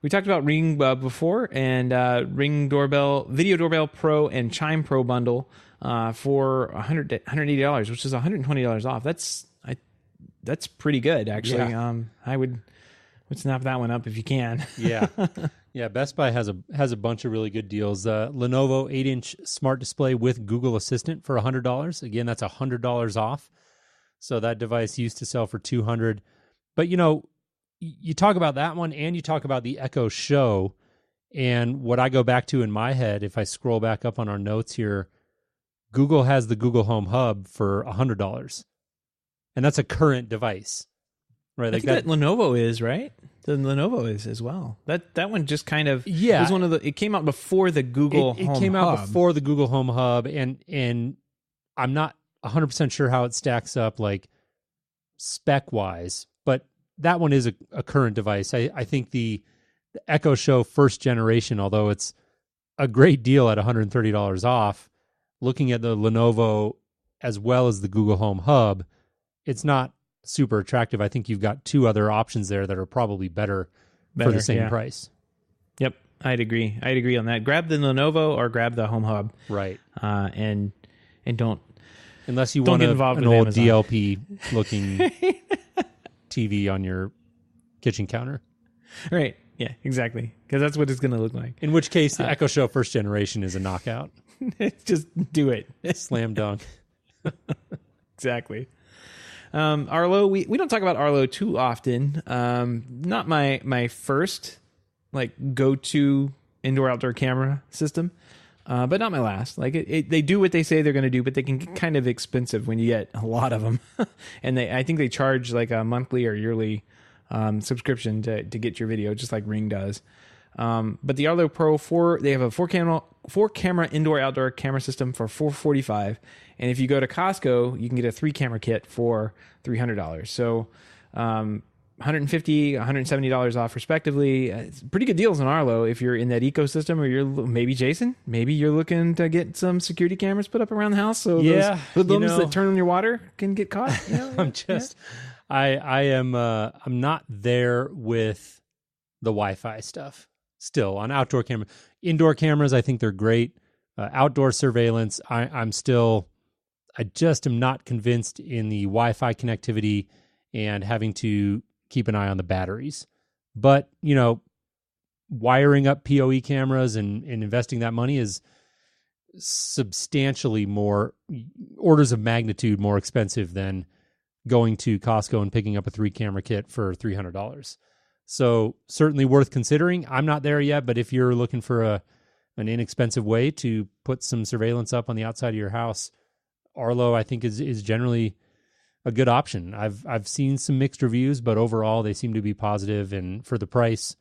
We talked about Ring before, and Ring Video Doorbell Pro and Chime Pro bundle for $180, which is $120 off. That's pretty good, actually. Yeah. I would snap that one up if you can. Yeah. Best Buy has a bunch of really good deals. Lenovo 8-inch smart display with Google Assistant for $100. Again, that's $100 off. So that device used to sell for $200. But you talk about that one and you talk about the Echo Show, and what I go back to in my head, if I scroll back up on our notes here, Google has the Google Home Hub for $100, and that's a current device, right? I think that Lenovo is, right? The Lenovo is as well. That one just kind of was one of the. It came out before the Google Home Hub. It came out before the Google Home Hub, and I'm not 100% sure how it stacks up like spec wise, but that one is a current device. I think the Echo Show first generation, although it's a great deal at $130 off, looking at the Lenovo as well as the Google Home Hub, it's not super attractive. I think you've got two other options there that are probably better for the same price. Yep, I'd agree on that. Grab the Lenovo or grab the Home Hub. Right. And don't, unless you don't want get involved an with old Amazon. DLP looking TV on your kitchen counter. Right. Yeah, exactly. Because that's what it's going to look like. In which case, the Echo Show first generation is a knockout. Just do it. Slam dunk. Exactly. Arlo, we don't talk about Arlo too often. Not my first go-to indoor-outdoor camera system, but not my last. They do what they say they're going to do, but they can get kind of expensive when you get a lot of them. And I think they charge like a monthly or yearly subscription to get your video, just like Ring does. But the Arlo Pro 4, they have a four camera indoor outdoor camera system for $445, and if you go to Costco, you can get a 3-camera kit for $300. So $150, $170 off respectively. It's pretty good deals on Arlo if you're in that ecosystem, or you're maybe Jason, maybe you're looking to get some security cameras put up around the house, so those hoodlums that turn on your water can get caught. I'm not there with the Wi-Fi stuff. Still on outdoor camera, indoor cameras, I think they're great. Outdoor surveillance, I just am not convinced in the Wi-Fi connectivity and having to keep an eye on the batteries. But, wiring up PoE cameras and investing that money is substantially more, orders of magnitude more expensive than going to Costco and picking up a 3-camera kit for $300. So certainly worth considering. I'm not there yet, but if you're looking for an inexpensive way to put some surveillance up on the outside of your house, Arlo, I think, is generally a good option. I've seen some mixed reviews, but overall they seem to be positive, and for the price,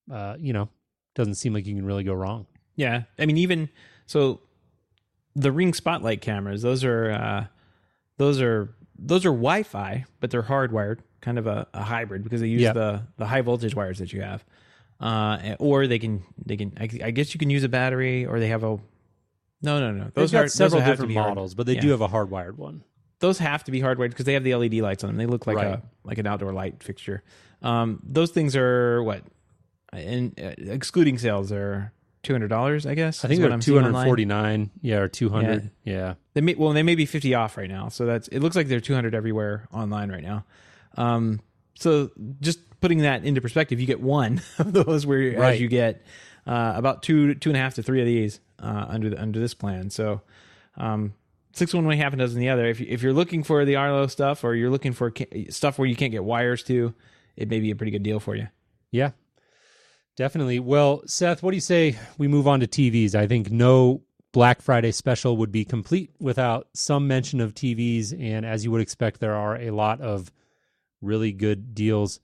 doesn't seem like you can really go wrong. Yeah, I mean, even so, the Ring Spotlight cameras, those are Wi-Fi, but they're hardwired, kind of a hybrid, because they use the high voltage wires that you have, or they can. I guess you can use a battery, or they have a. No. They've got several different models, but they do have a hardwired one. Those have to be hardwired because they have the LED lights on them. They look like an outdoor light fixture. Those things are what, excluding sales, are $200, I guess. I think they're $249, or $200. Yeah. They may be 50 off right now. So it looks like they're $200 everywhere online right now. So just putting that into perspective, you get one of those, whereas you get about 2.5 to 3 of these under this plan. So 6 one way, half a dozen the other. If you're looking for the Arlo stuff, or you're looking for stuff where you can't get wires to, it may be a pretty good deal for you. Yeah. Definitely. Well, Seth, what do you say we move on to TVs? I think no Black Friday special would be complete without some mention of TVs. And as you would expect, there are a lot of really good deals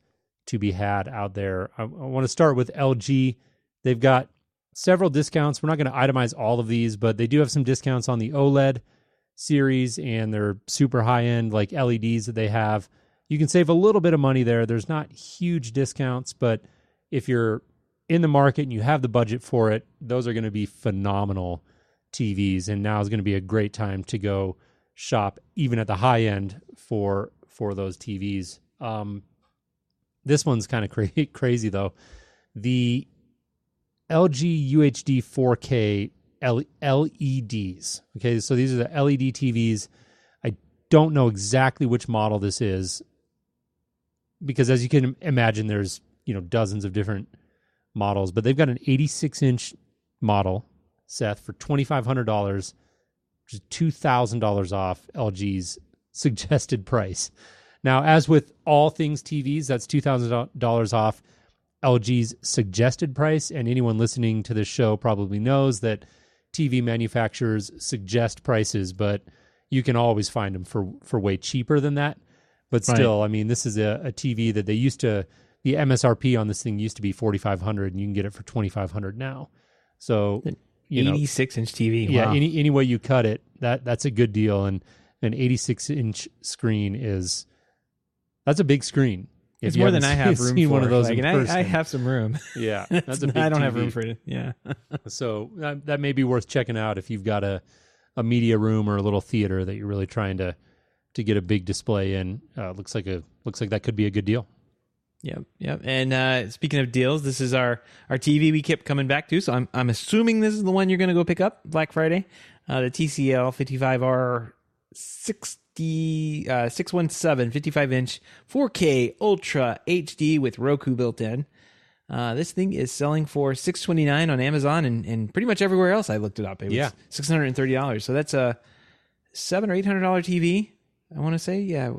to be had out there. I want to start with LG. They've got several discounts. We're not going to itemize all of these, but they do have some discounts on the OLED series and their super high-end like LEDs that they have. You can save a little bit of money there. There's not huge discounts, but if you're in the market and you have the budget for it, those are going to be phenomenal TVs. And now is going to be a great time to go shop, even at the high end, for those TVs. This one's kind of crazy though. The LG UHD 4K LEDs. Okay, so these are the LED TVs. I don't know exactly which model this is, because as you can imagine, there's dozens of different models, but they've got an 86-inch model, Seth, for $2,500, which is $2,000 off LG's suggested price. Now, as with all things TVs, that's $2,000 off LG's suggested price, and anyone listening to this show probably knows that TV manufacturers suggest prices, but you can always find them for way cheaper than that. But still, I mean, this is a TV that they used to, the MSRP on this thing used to be $4,500, and you can get it for $2,500 now. So, 86-inch TV. Yeah, wow. any way you cut it, that's a good deal. And an 86-inch screen that's a big screen. It's more than I have room for. One of those, and I have some room. Yeah, that's a big I don't TV. have room for it. Yeah. So that may be worth checking out if you've got a media room or a little theater that you're really trying to get a big display in. Looks like that could be a good deal. Yep. And speaking of deals, this is our TV we kept coming back to. So I'm assuming this is the one you're going to go pick up Black Friday. The TCL 55R 617 55-inch 4K Ultra HD with Roku built in. This thing is selling for $629 on Amazon and pretty much everywhere else I looked it up. It was $630. So that's a $700 or $800 TV. I want to say, I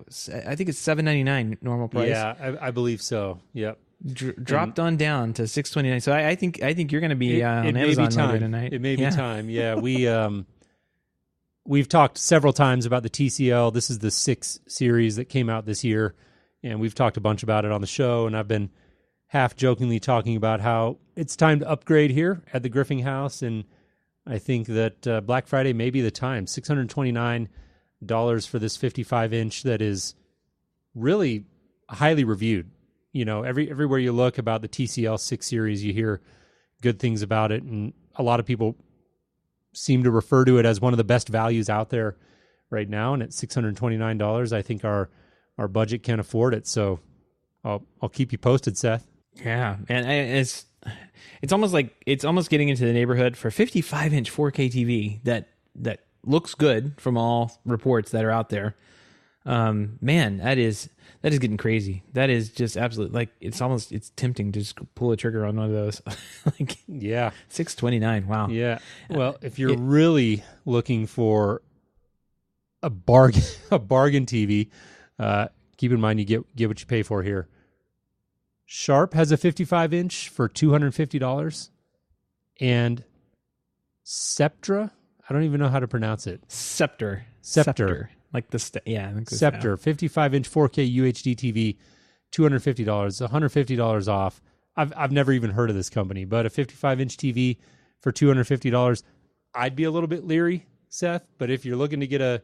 think it's $799 normal price. Yeah, I believe so. Yep. Dropped on down to $629. So I think you're going to be on Amazon later tonight. It may be time. Yeah, we've talked several times about the TCL. This is the 6 series that came out this year, and we've talked a bunch about it on the show. And I've been half jokingly talking about how it's time to upgrade here at the Griffing House, and I think that Black Friday may be the time. $629 for this 55-inch that is really highly reviewed. Everywhere you look about the TCL 6 series, you hear good things about it, and a lot of people seem to refer to it as one of the best values out there right now. And at $629, I think our budget can afford it. So I'll keep you posted, Seth. Yeah, and it's almost getting into the neighborhood for 55-inch 4K TV that looks good from all reports that are out there. Man, that is getting crazy. That is just absolutely like it's tempting to just pull a trigger on one of those. Like Yeah. $629. Wow. Yeah. Well, if you're really looking for a bargain a bargain TV, keep in mind you get what you pay for here. Sharp has a 55-inch for $250, and Sceptra, I don't even know how to pronounce it. Scepter. Like the I think Scepter, 55-inch 4K UHD TV, $250, $150 off. I've never even heard of this company, but a 55-inch TV for $250, I'd be a little bit leery, Seth. But if you're looking to get a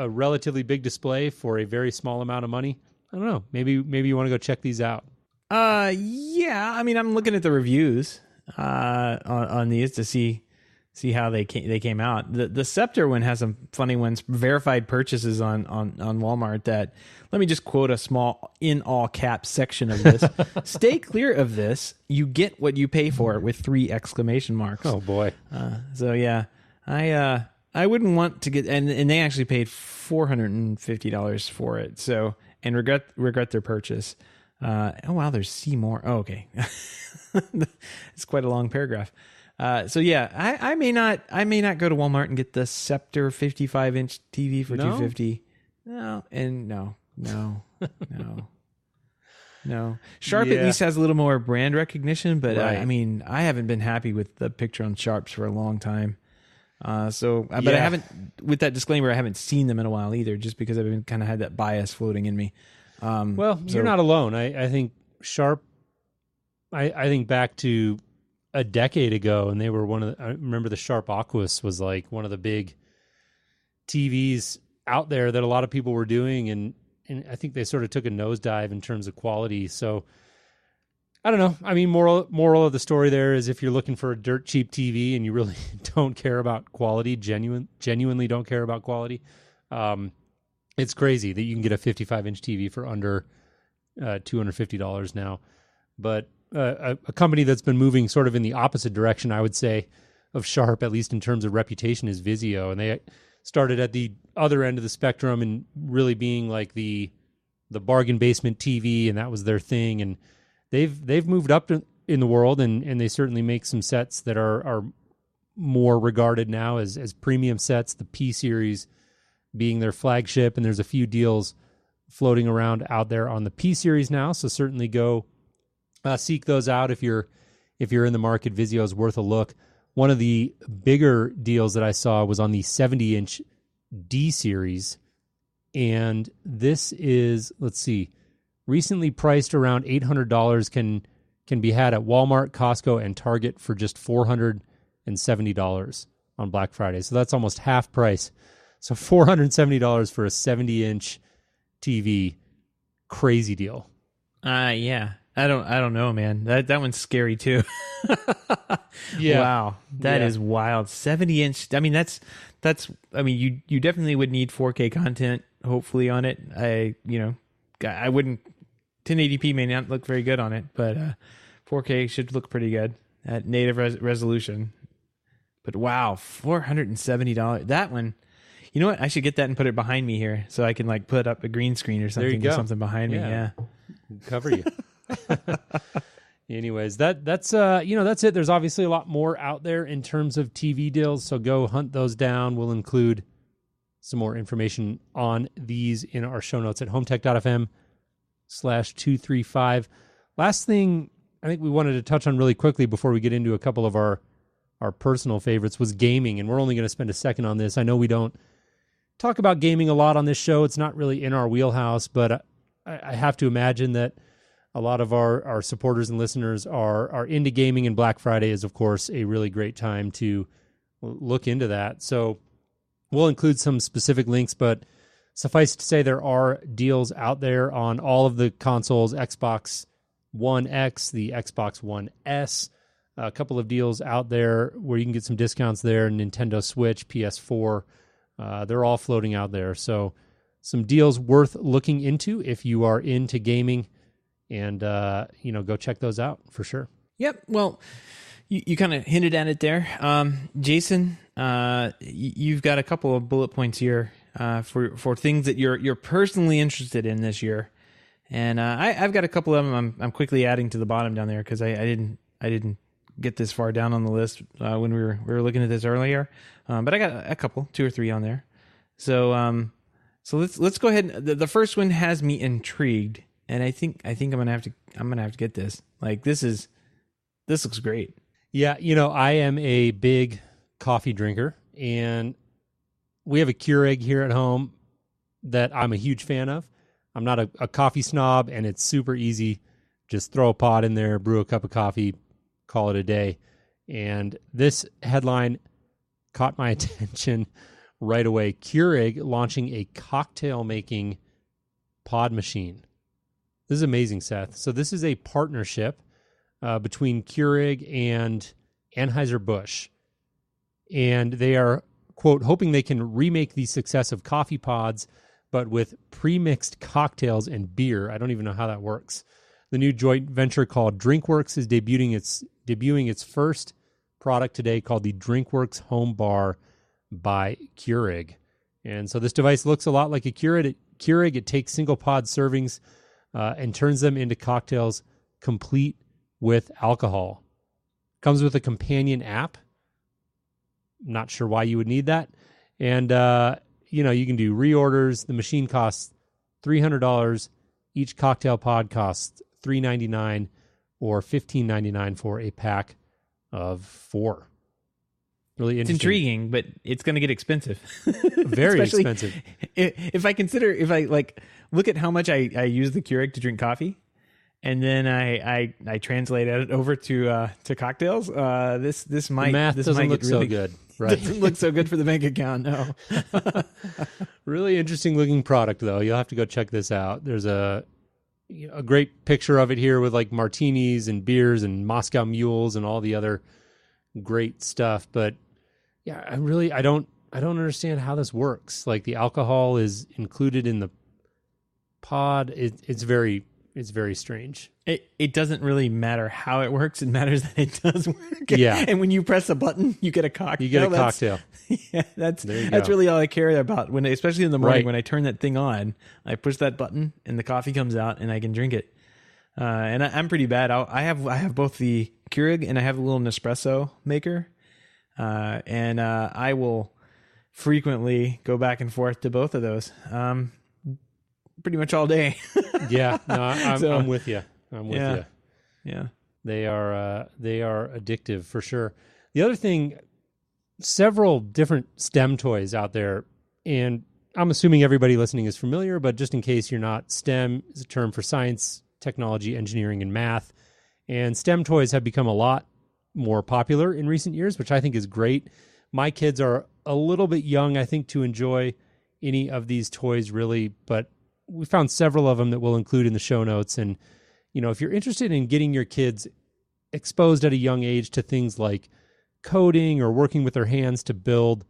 relatively big display for a very small amount of money, I don't know. Maybe you want to go check these out. Yeah. I mean, I'm looking at the reviews on these to see how they came out. The Scepter one has some funny ones, verified purchases on Walmart that, let me just quote a small in all caps section of this. Stay clear of this. You get what you pay for with 3 exclamation marks. Oh boy. So yeah, I wouldn't want to get, and they actually paid $450 for it. So, and regret their purchase. Oh wow, there's see more. Oh, okay. It's quite a long paragraph. So yeah, I may not go to Walmart and get the Scepter 55-inch TV for $250. No. Sharp at least has a little more brand recognition, but right. I mean, I haven't been happy with the picture on Sharps for a long time. But I haven't, with that disclaimer, I haven't seen them in a while either, just because I've been kind of had that bias floating in me. You're not alone. I think Sharp, I think back to a decade ago, and they were I remember the Sharp Aquos was like one of the big TVs out there that a lot of people were doing, and I think they sort of took a nosedive in terms of quality. So I don't know. I mean, moral of the story there is, if you're looking for a dirt cheap TV and you really don't care about quality, genuinely don't care about quality, it's crazy that you can get a 55-inch TV for under $250 now. But a company that's been moving sort of in the opposite direction, I would say, of Sharp, at least in terms of reputation, is Vizio. And they started at the other end of the spectrum and really being like the bargain basement TV, and that was their thing. And they've moved up in the world, and they certainly make some sets that are more regarded now as premium sets, the P series being their flagship. And there's a few deals floating around out there on the P series now. So certainly go seek those out if you're in the market. Vizio is worth a look. One of the bigger deals that I saw was on the 70-inch D series, and this is, let's see, recently priced around $800. Can be had at Walmart, Costco, and Target for just $470 on Black Friday. So that's almost half price. So $470 for a 70-inch TV, crazy deal. Yeah. I don't know, man. That one's scary too. Yeah. Wow. That is wild. 70-inch. I mean, that's I mean, you definitely would need 4K content hopefully on it. I wouldn't, 1080p may not look very good on it, but 4K should look pretty good at native resolution. But wow, $470. That one. You know what? I should get that and put it behind me here so I can like put up a green screen or something or something behind me. Yeah. Cover you. Anyways, that's that's it. There's obviously a lot more out there in terms of TV deals, so go hunt those down. We'll include some more information on these in our show notes at HomeTech.fm/235. Last thing I think we wanted to touch on really quickly before we get into a couple of our personal favorites was gaming, and we're only going to spend a second on this. I know we don't talk about gaming a lot on this show. It's not really in our wheelhouse, but I have to imagine that a lot of our supporters and listeners are into gaming, and Black Friday is, of course, a really great time to look into that. So we'll include some specific links, but suffice to say there are deals out there on all of the consoles, Xbox One X, the Xbox One S, a couple of deals out there where you can get some discounts there, Nintendo Switch, PS4, they're all floating out there. So some deals worth looking into if you are into gaming, and go check those out for sure. Yep. Well, you kind of hinted at it there. Jason, you've got a couple of bullet points here for things that you're personally interested in this year. And I've got a couple of them. I'm quickly adding to the bottom down there because I didn't get this far down on the list when we were looking at this earlier. But I got a couple, 2 or 3 on there. So let's go ahead. The first one has me intrigued, and I think I'm gonna have to get this. Like this looks great. Yeah, I am a big coffee drinker, and we have a Keurig here at home that I'm a huge fan of. I'm not a coffee snob, and it's super easy. Just throw a pot in there, brew a cup of coffee, call it a day. And this headline caught my attention right away. Keurig launching a cocktail-making pod machine. This is amazing, Seth. So this is a partnership between Keurig and Anheuser-Busch. And they are, quote, hoping they can remake the success of coffee pods, but with pre-mixed cocktails and beer. I don't even know how that works. The new joint venture called DrinkWorks is debuting its first product today called the DrinkWorks Home Bar by Keurig. And so this device looks a lot like a Keurig. It takes single pod servings and turns them into cocktails complete with alcohol. Comes with a companion app. Not sure why you would need that. And you can do reorders. The machine costs $300. Each cocktail pod costs $3.99 or $15.99 for a pack of 4. Really interesting. It's intriguing, but it's going to get expensive. Very expensive. If I look at how much I use the Keurig to drink coffee, and then I translate it over to cocktails. This might doesn't look really, so good. Right. Doesn't look so good for the bank account. No. Really interesting looking product, though. You'll have to go check this out. There's a great picture of it here with like martinis and beers and Moscow mules and all the other great stuff. But yeah, I don't understand how this works. Like the alcohol is included in the pod. It's very strange. It doesn't really matter how it works. It matters that it does work. Yeah. And when you press a button, you get a cocktail. You get a cocktail. Yeah, that's really all I care about. Especially in the morning when I turn that thing on, I push that button and the coffee comes out and I can drink it. And I'm pretty bad. I have both the Keurig and I have a little Nespresso maker. And I will frequently go back and forth to both of those. Pretty much all day. Yeah, no, I'm with you. I'm with you. Yeah, they are addictive for sure. The other thing, several different STEM toys out there, and I'm assuming everybody listening is familiar, but just in case you're not, STEM is a term for science, technology, engineering, and math. And STEM toys have become a lot more popular in recent years, which I think is great. My kids are a little bit young, I think, to enjoy any of these toys really, but we found several of them that we'll include in the show notes. And, if you're interested in getting your kids exposed at a young age to things like coding or working with their hands to build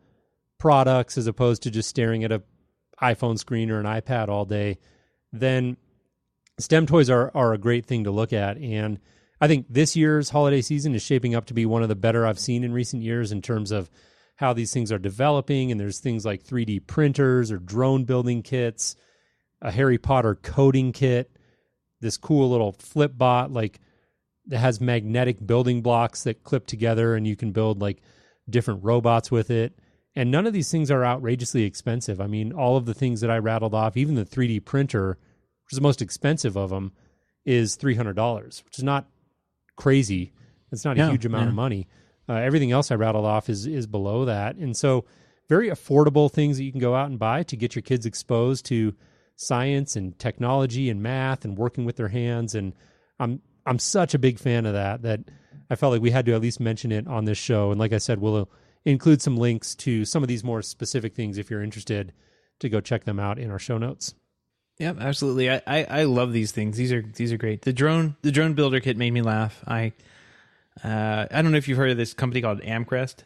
products as opposed to just staring at an iPhone screen or an iPad all day, then STEM toys are a great thing to look at. And I think this year's holiday season is shaping up to be one of the better I've seen in recent years in terms of how these things are developing. And there's things like 3D printers or drone building kits, a Harry Potter coding kit, this cool little flip bot that has magnetic building blocks that clip together and you can build like different robots with it. And none of these things are outrageously expensive. I mean, all of the things that I rattled off, even the 3D printer, which is the most expensive of them, is $300, which is not crazy. It's not a huge amount of money. Everything else I rattled off is below that. And so very affordable things that you can go out and buy to get your kids exposed to science and technology and math and working with their hands. And I'm such a big fan of that I felt like we had to at least mention it on this show. And like I said, we'll include some links to some of these more specific things if you're interested to go check them out in our show notes. Yep, absolutely. I love these things. These are great. The drone builder kit made me laugh. I don't know if you've heard of this company called Amcrest.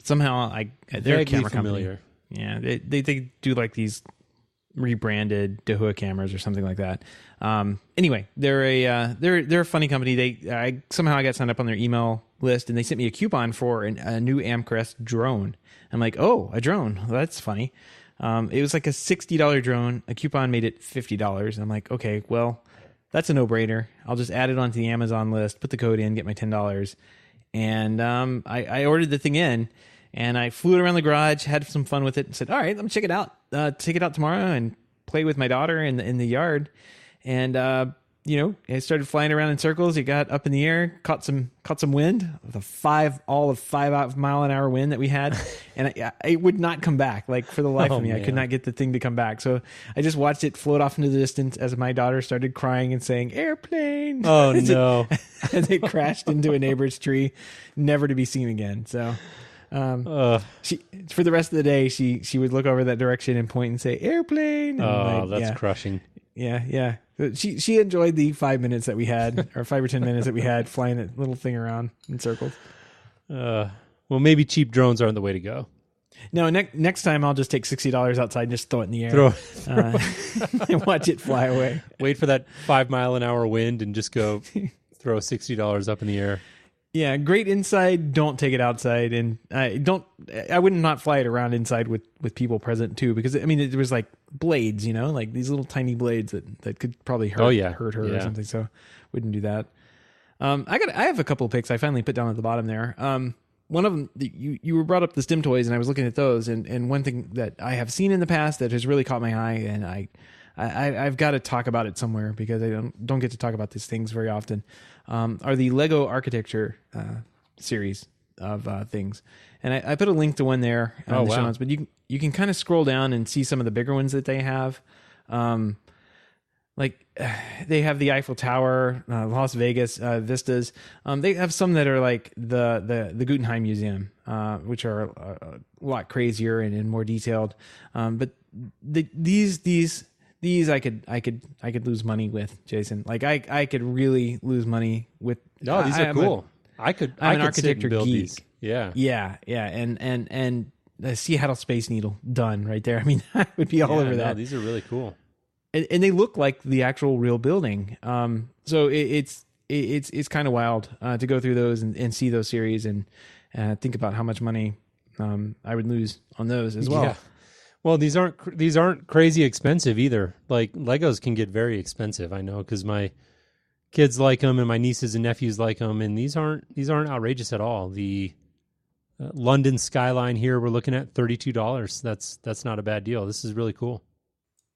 Somehow they're a camera familiar. Company. Yeah, they do like these rebranded Dahua cameras or something like that. Anyway, they're a funny company. I got signed up on their email list and they sent me a coupon for a new Amcrest drone. I'm like, oh, a drone. Well, that's funny. It was like a $60 drone. A coupon made it $50. I'm like, okay, well, that's a no-brainer. I'll just add it onto the Amazon list, put the code in, get my $10. And I ordered the thing in, and I flew it around the garage, had some fun with it, and said, all right, let me check it out. Take it out tomorrow and play with my daughter in the yard. And it started flying around in circles. It got up in the air, caught some wind, with a 5 mile an hour wind that we had, and it would not come back. Like, for the life of me, man. I could not get the thing to come back. So I just watched it float off into the distance as my daughter started crying and saying, "Airplane!" Oh no! As it crashed into a neighbor's tree, never to be seen again. So. She, for the rest of the day, she would look over that direction and point and say, "Airplane!" And that's crushing. Yeah. She enjoyed the 5 minutes that we had, or 5 or 10 minutes that we had flying that little thing around in circles. Well, maybe cheap drones aren't the way to go. No, next time I'll just take $60 outside and just throw it in the air. And watch it fly away. Wait for that 5 mile an hour wind and just go throw $60 up in the air. Yeah, great inside. Don't take it outside, and I would not fly it around inside with people present too, because I mean it was like blades, like these little tiny blades that could probably hurt her or something. So wouldn't do that. I have a couple of picks I finally put down at the bottom there. One of them, you were brought up the STEM toys, and I was looking at those, and one thing that I have seen in the past that has really caught my eye, and I've got to talk about it somewhere because I don't get to talk about these things very often. Are the Lego architecture series of things, and I put a link to one there in the show notes. But you can kind of scroll down and see some of the bigger ones that they have. Like they have the Eiffel Tower, Las Vegas vistas. They have some that are like the Guggenheim Museum, which are a lot crazier and more detailed. But these I could lose money with, Jason. Like I could really lose money with. No, these are cool. I'm an architecture build geek. These. Yeah. And the Seattle Space Needle done right there. I mean, I would be all over that. These are really cool, and they look like the actual real building. So it's kind of wild to go through those and see those series and think about how much money I would lose on those as well. Yeah. Well, these aren't crazy expensive either. Like Legos can get very expensive, I know, because my kids like them and my nieces and nephews like them, and these aren't outrageous at all. The London skyline here we're looking at $32. That's not a bad deal. This is really cool.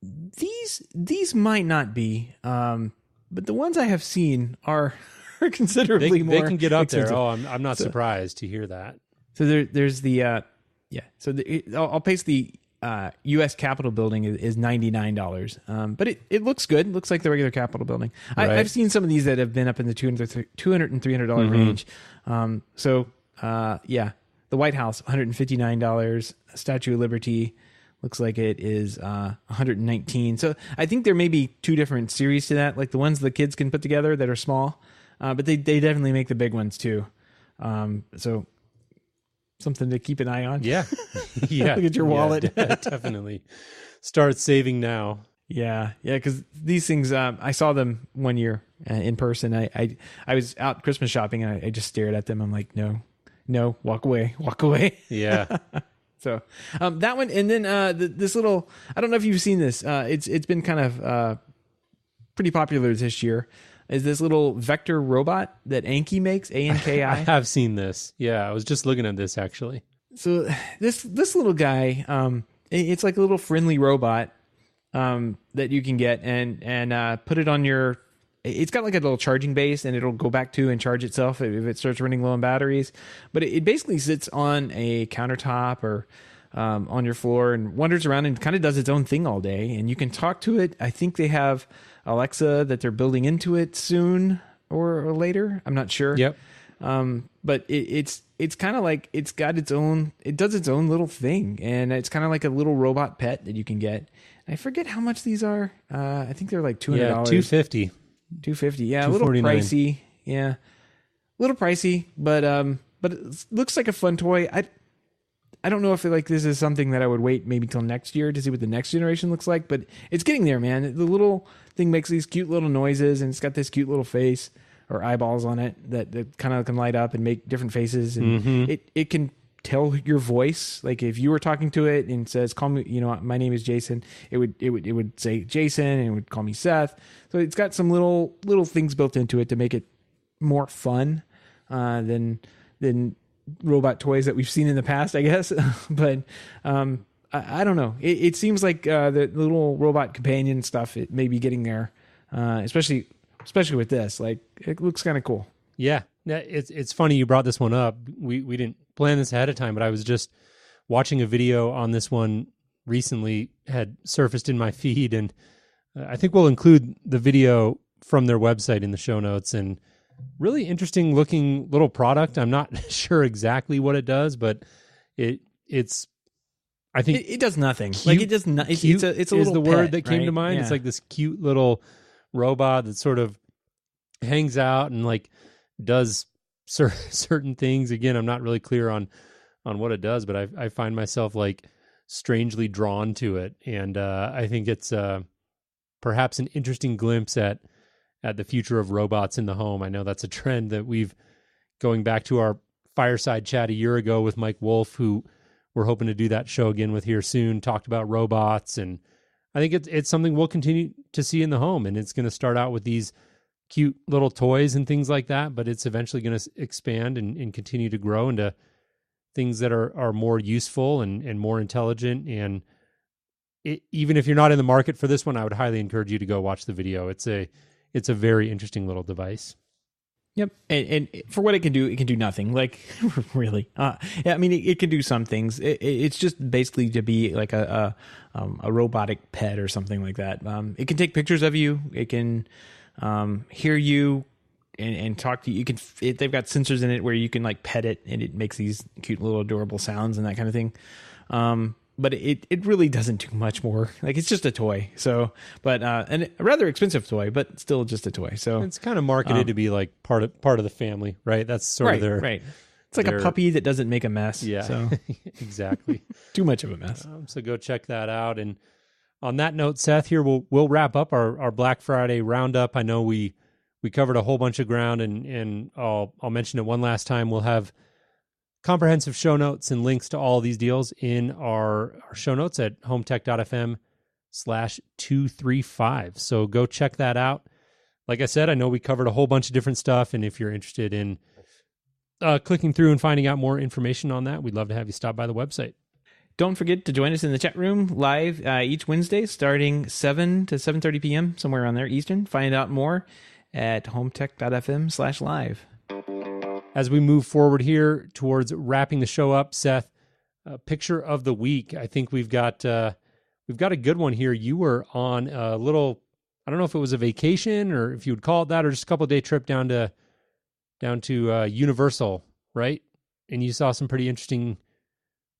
These might not be, but the ones I have seen are considerably more. They can get up expensive. there. Oh, I'm not surprised to hear that. So there's the So I'll paste the. U.S. Capitol building is $99, but it looks good. It looks like the regular Capitol building. Right. I've seen some of these that have been up in the $200 and $300 range. The White House $159. Statue of Liberty looks like it is $119. So I think there may be two different series to that, like the ones the kids can put together that are small, but they definitely make the big ones too. So. Something to keep an eye on. Yeah. Yeah. Look at your wallet. Yeah, definitely. Start saving now. Yeah. Because these things, I saw them one year in person. I was out Christmas shopping and I just stared at them. I'm like, no, walk away. Yeah. So that one. And then this little, I don't know if you've seen this. It's been kind of pretty popular this year. Is this little vector robot that Anki makes, Anki? I have seen this. Yeah, I was just looking at this actually. So this little guy, it's like a little friendly robot that you can get and put it on your. It's got like a little charging base, and it'll go back to and charge itself if it starts running low on batteries. But it basically sits on a countertop or on your floor and wanders around and kind of does its own thing all day. And you can talk to it. I think they have Alexa that they're building into it soon or later. I'm not sure. Yep. But it's kind of like it does its own little thing, and it's kind of like a little robot pet that you can get. I forget how much these are. I think they're like $200. Yeah, $250. $250. Yeah, a little pricey. Yeah, a little pricey, but it looks like a fun toy. I don't know if this is something that I would wait maybe till next year to see what the next generation looks like, but it's getting there, man. The little thing makes these cute little noises, and it's got this cute little face or eyeballs on it that kind of can light up and make different faces, and it can tell your voice. Like if you were talking to it and says, "Call me," my name is Jason. It would say Jason, and it would call me Seth. So it's got some little things built into it to make it more fun than robot toys that we've seen in the past, I guess. But I don't know. It seems like the little robot companion stuff, it may be getting there, especially with this. Like, it looks kind of cool. Yeah, it's funny you brought this one up. We didn't plan this ahead of time, but I was just watching a video on this one recently, had surfaced in my feed, and I think we'll include the video from their website in the show notes. And really interesting looking little product. I'm not sure exactly what it does, but it's. I think it does nothing. Cute, like it does not. It's a little is the pet, word that came right? to mind. Yeah. It's like this cute little robot that sort of hangs out and like does certain things. Again, I'm not really clear on what it does, but I find myself like strangely drawn to it, and I think it's perhaps an interesting glimpse at the future of robots in the home. I know that's a trend that we've, going back to our fireside chat a year ago with Mike Wolf, who we're hoping to do that show again with here soon, talked about robots. And I think it's something we'll continue to see in the home. And it's going to start out with these cute little toys and things like that, but it's eventually going to expand and continue to grow into things that are more useful and more intelligent. And even if you're not in the market for this one, I would highly encourage you to go watch the video. It's a very interesting little device. Yep, and for what it can do nothing. Like, really. Yeah, I mean, it can do some things. It's just basically to be like a robotic pet or something like that. It can take pictures of you. It can hear you and talk to you. They've got sensors in it where you can like pet it, and it makes these cute little adorable sounds and that kind of thing. But it really doesn't do much more. Like, it's just a toy. So, but and a rather expensive toy, but still just a toy. So it's kind of marketed to be like part of the family, right? That's sort of their right. It's like a puppy that doesn't make a mess. Yeah, so. Exactly. Too much of a mess. So go check that out. And on that note, Seth, here we'll wrap up our Black Friday roundup. I know we covered a whole bunch of ground, and I'll mention it one last time. We'll have comprehensive show notes and links to all these deals in our show notes at HomeTech.fm/235. So go check that out. Like I said, I know we covered a whole bunch of different stuff, and if you're interested in clicking through and finding out more information on that, we'd love to have you stop by the website. Don't forget to join us in the chat room live each Wednesday starting 7 to 7:30 p.m., somewhere around there, Eastern. Find out more at HomeTech.fm/live. As we move forward here towards wrapping the show up, Seth, picture of the week. I think we've got a good one here. You were on a little, I don't know if it was a vacation or if you would call it that, or just a couple of day trip down to Universal, right? And you saw some pretty interesting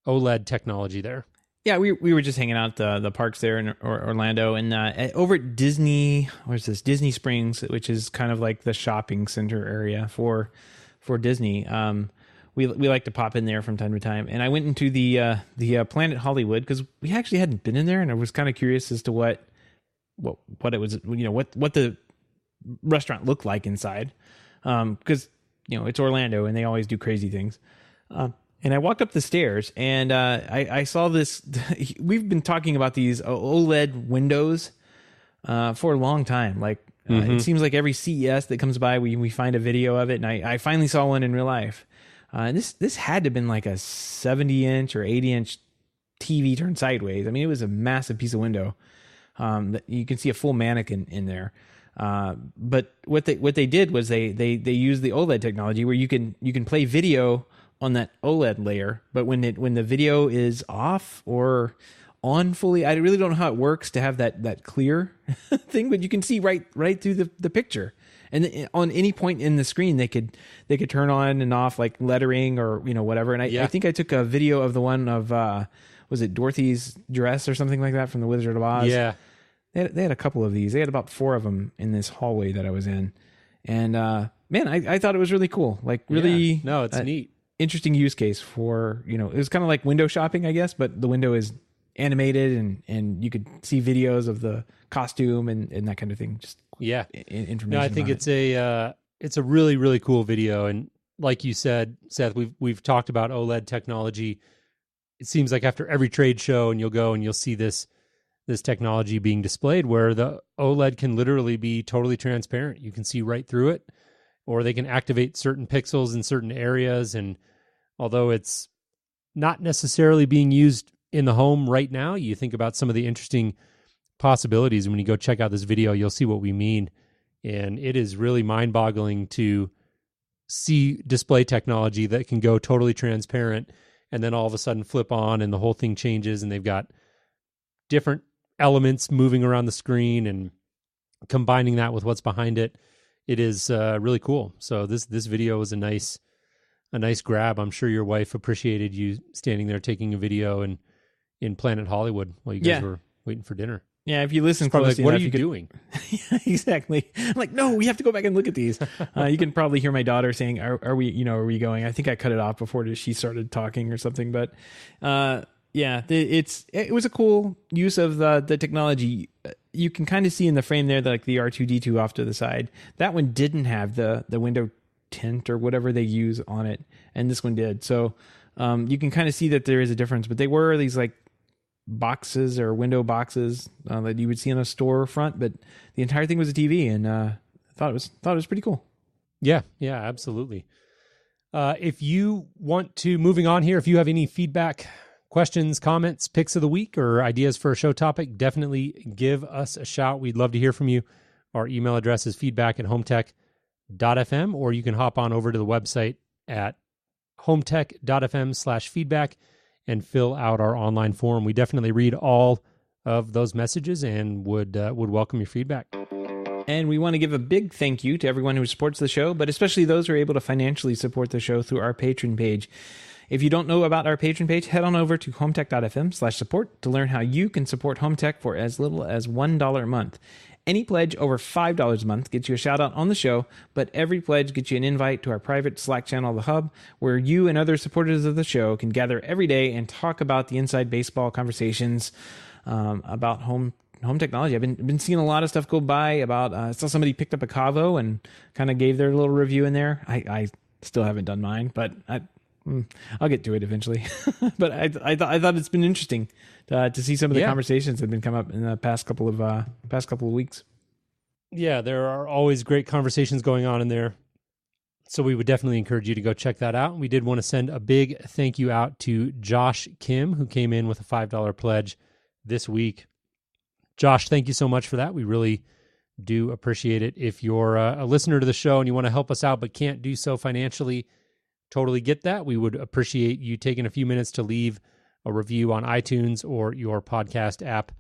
OLED technology there. Yeah, we were just hanging out the parks there in Orlando, and over at Disney, where's this? Disney Springs, which is kind of like the shopping center area for Disney. We like to pop in there from time to time, and I went into the Planet Hollywood because we actually hadn't been in there, and I was kind of curious as to what it was, what the restaurant looked like inside, because it's Orlando and they always do crazy things. And I walked up the stairs, and I saw this. We've been talking about these OLED windows for a long time. Like, it seems like every CES that comes by, we find a video of it, and I finally saw one in real life. And this had to have been like a 70-inch or 80-inch TV turned sideways. I mean, it was a massive piece of window. That you can see a full mannequin in there. But what they did was they used the OLED technology where you can play video on that OLED layer, but when the video is off or on fully, I really don't know how it works to have that clear thing, but you can see right through the picture. And on any point in the screen, they could turn on and off like lettering or whatever. And I think I took a video of the one of was it Dorothy's dress or something like that from The Wizard of Oz? Yeah, they had a couple of these. They had about 4 of them in this hallway that I was in, and man, I thought it was really cool. Like, really, yeah. No, it's neat. Interesting use case for, it was kind of like window shopping, I guess, but the window is animated and you could see videos of the costume and that kind of thing. Just information. No, I think it's a really, really cool video. And like you said, Seth, we've talked about OLED technology. It seems like after every trade show, and you'll go and you'll see this technology being displayed, where the OLED can literally be totally transparent. You can see right through it, or they can activate certain pixels in certain areas. And although it's not necessarily being used in the home right now, you think about some of the interesting possibilities. And when you go check out this video, you'll see what we mean. And it is really mind-boggling to see display technology that can go totally transparent and then all of a sudden flip on and the whole thing changes, and they've got different elements moving around the screen and combining that with what's behind it. It is really cool. So this video was a nice grab. I'm sure your wife appreciated you standing there taking a video in Planet Hollywood while you guys were waiting for dinner. Yeah, if you listen closely closely enough, what enough, are you doing? Yeah, exactly. I'm like, no, we have to go back and look at these. You can probably hear my daughter saying, are we going? I think I cut it off before she started talking or something. But yeah, it was a cool use of the technology. You can kind of see in the frame there, like the R2-D2 off to the side. That one didn't have the window tint or whatever they use on it, and this one did. So you can kind of see that there is a difference. But they were these like boxes or window boxes that you would see on a storefront, but the entire thing was a TV, and thought it was pretty cool. Yeah, absolutely. If you want to, moving on here, if you have any feedback, questions, comments, picks of the week, or ideas for a show topic, definitely give us a shout. We'd love to hear from you. Our email address is feedback@HomeTech.fm, or you can hop on over to the website at HomeTech.fm/feedback and fill out our online form. We definitely read all of those messages and would welcome your feedback. And we want to give a big thank you to everyone who supports the show, but especially those who are able to financially support the show through our Patreon page. If you don't know about our Patreon page, head on over to HomeTech.fm/support to learn how you can support HomeTech for as little as $1 a month. Any pledge over $5 a month gets you a shout out on the show, but every pledge gets you an invite to our private Slack channel, The Hub, where you and other supporters of the show can gather every day and talk about the inside baseball conversations about home technology. I've been seeing a lot of stuff go by about, I saw somebody picked up a Cavo and kind of gave their little review in there. I still haven't done mine, but I'll get to it eventually. But I thought it's been interesting to see some of the conversations that have been come up in the past couple of weeks. Yeah, there are always great conversations going on in there. So we would definitely encourage you to go check that out. We did want to send a big thank you out to Josh Kim, who came in with a $5 pledge this week. Josh, thank you so much for that. We really do appreciate it. If you're a listener to the show and you want to help us out but can't do so financially, totally get that. We would appreciate you taking a few minutes to leave a review on iTunes or your podcast app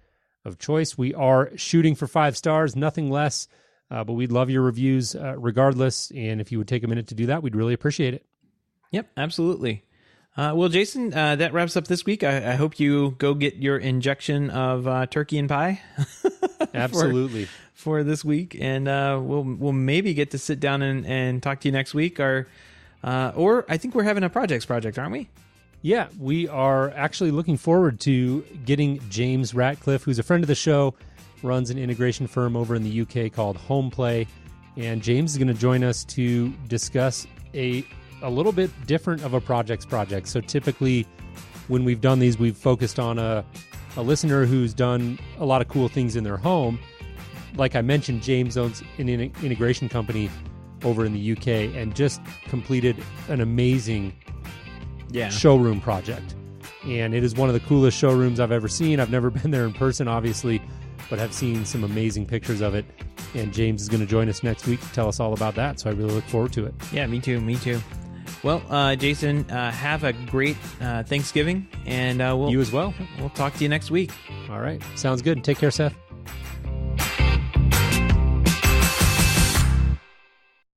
of choice. We are shooting for 5 stars, nothing less, but we'd love your reviews regardless. And if you would take a minute to do that, we'd really appreciate it. Yep, absolutely. Well, Jason, that wraps up this week. I hope you go get your injection of turkey and pie. Absolutely. For this week. And we'll maybe get to sit down and talk to you next week. Or I think we're having a project, aren't we? Yeah, we are actually looking forward to getting James Ratcliffe, who's a friend of the show, runs an integration firm over in the UK called HomePlay. And James is going to join us to discuss a little bit different of a project. So typically when we've done these, we've focused on a listener who's done a lot of cool things in their home. Like I mentioned, James owns an integration company over in the UK and just completed an amazing showroom project. And it is one of the coolest showrooms I've ever seen. I've never been there in person, obviously, but have seen some amazing pictures of it. And James is going to join us next week to tell us all about that. So I really look forward to it. Yeah, me too. Well, Jason, have a great Thanksgiving, and you as well. We'll talk to you next week. All right. Sounds good. Take care, Seth.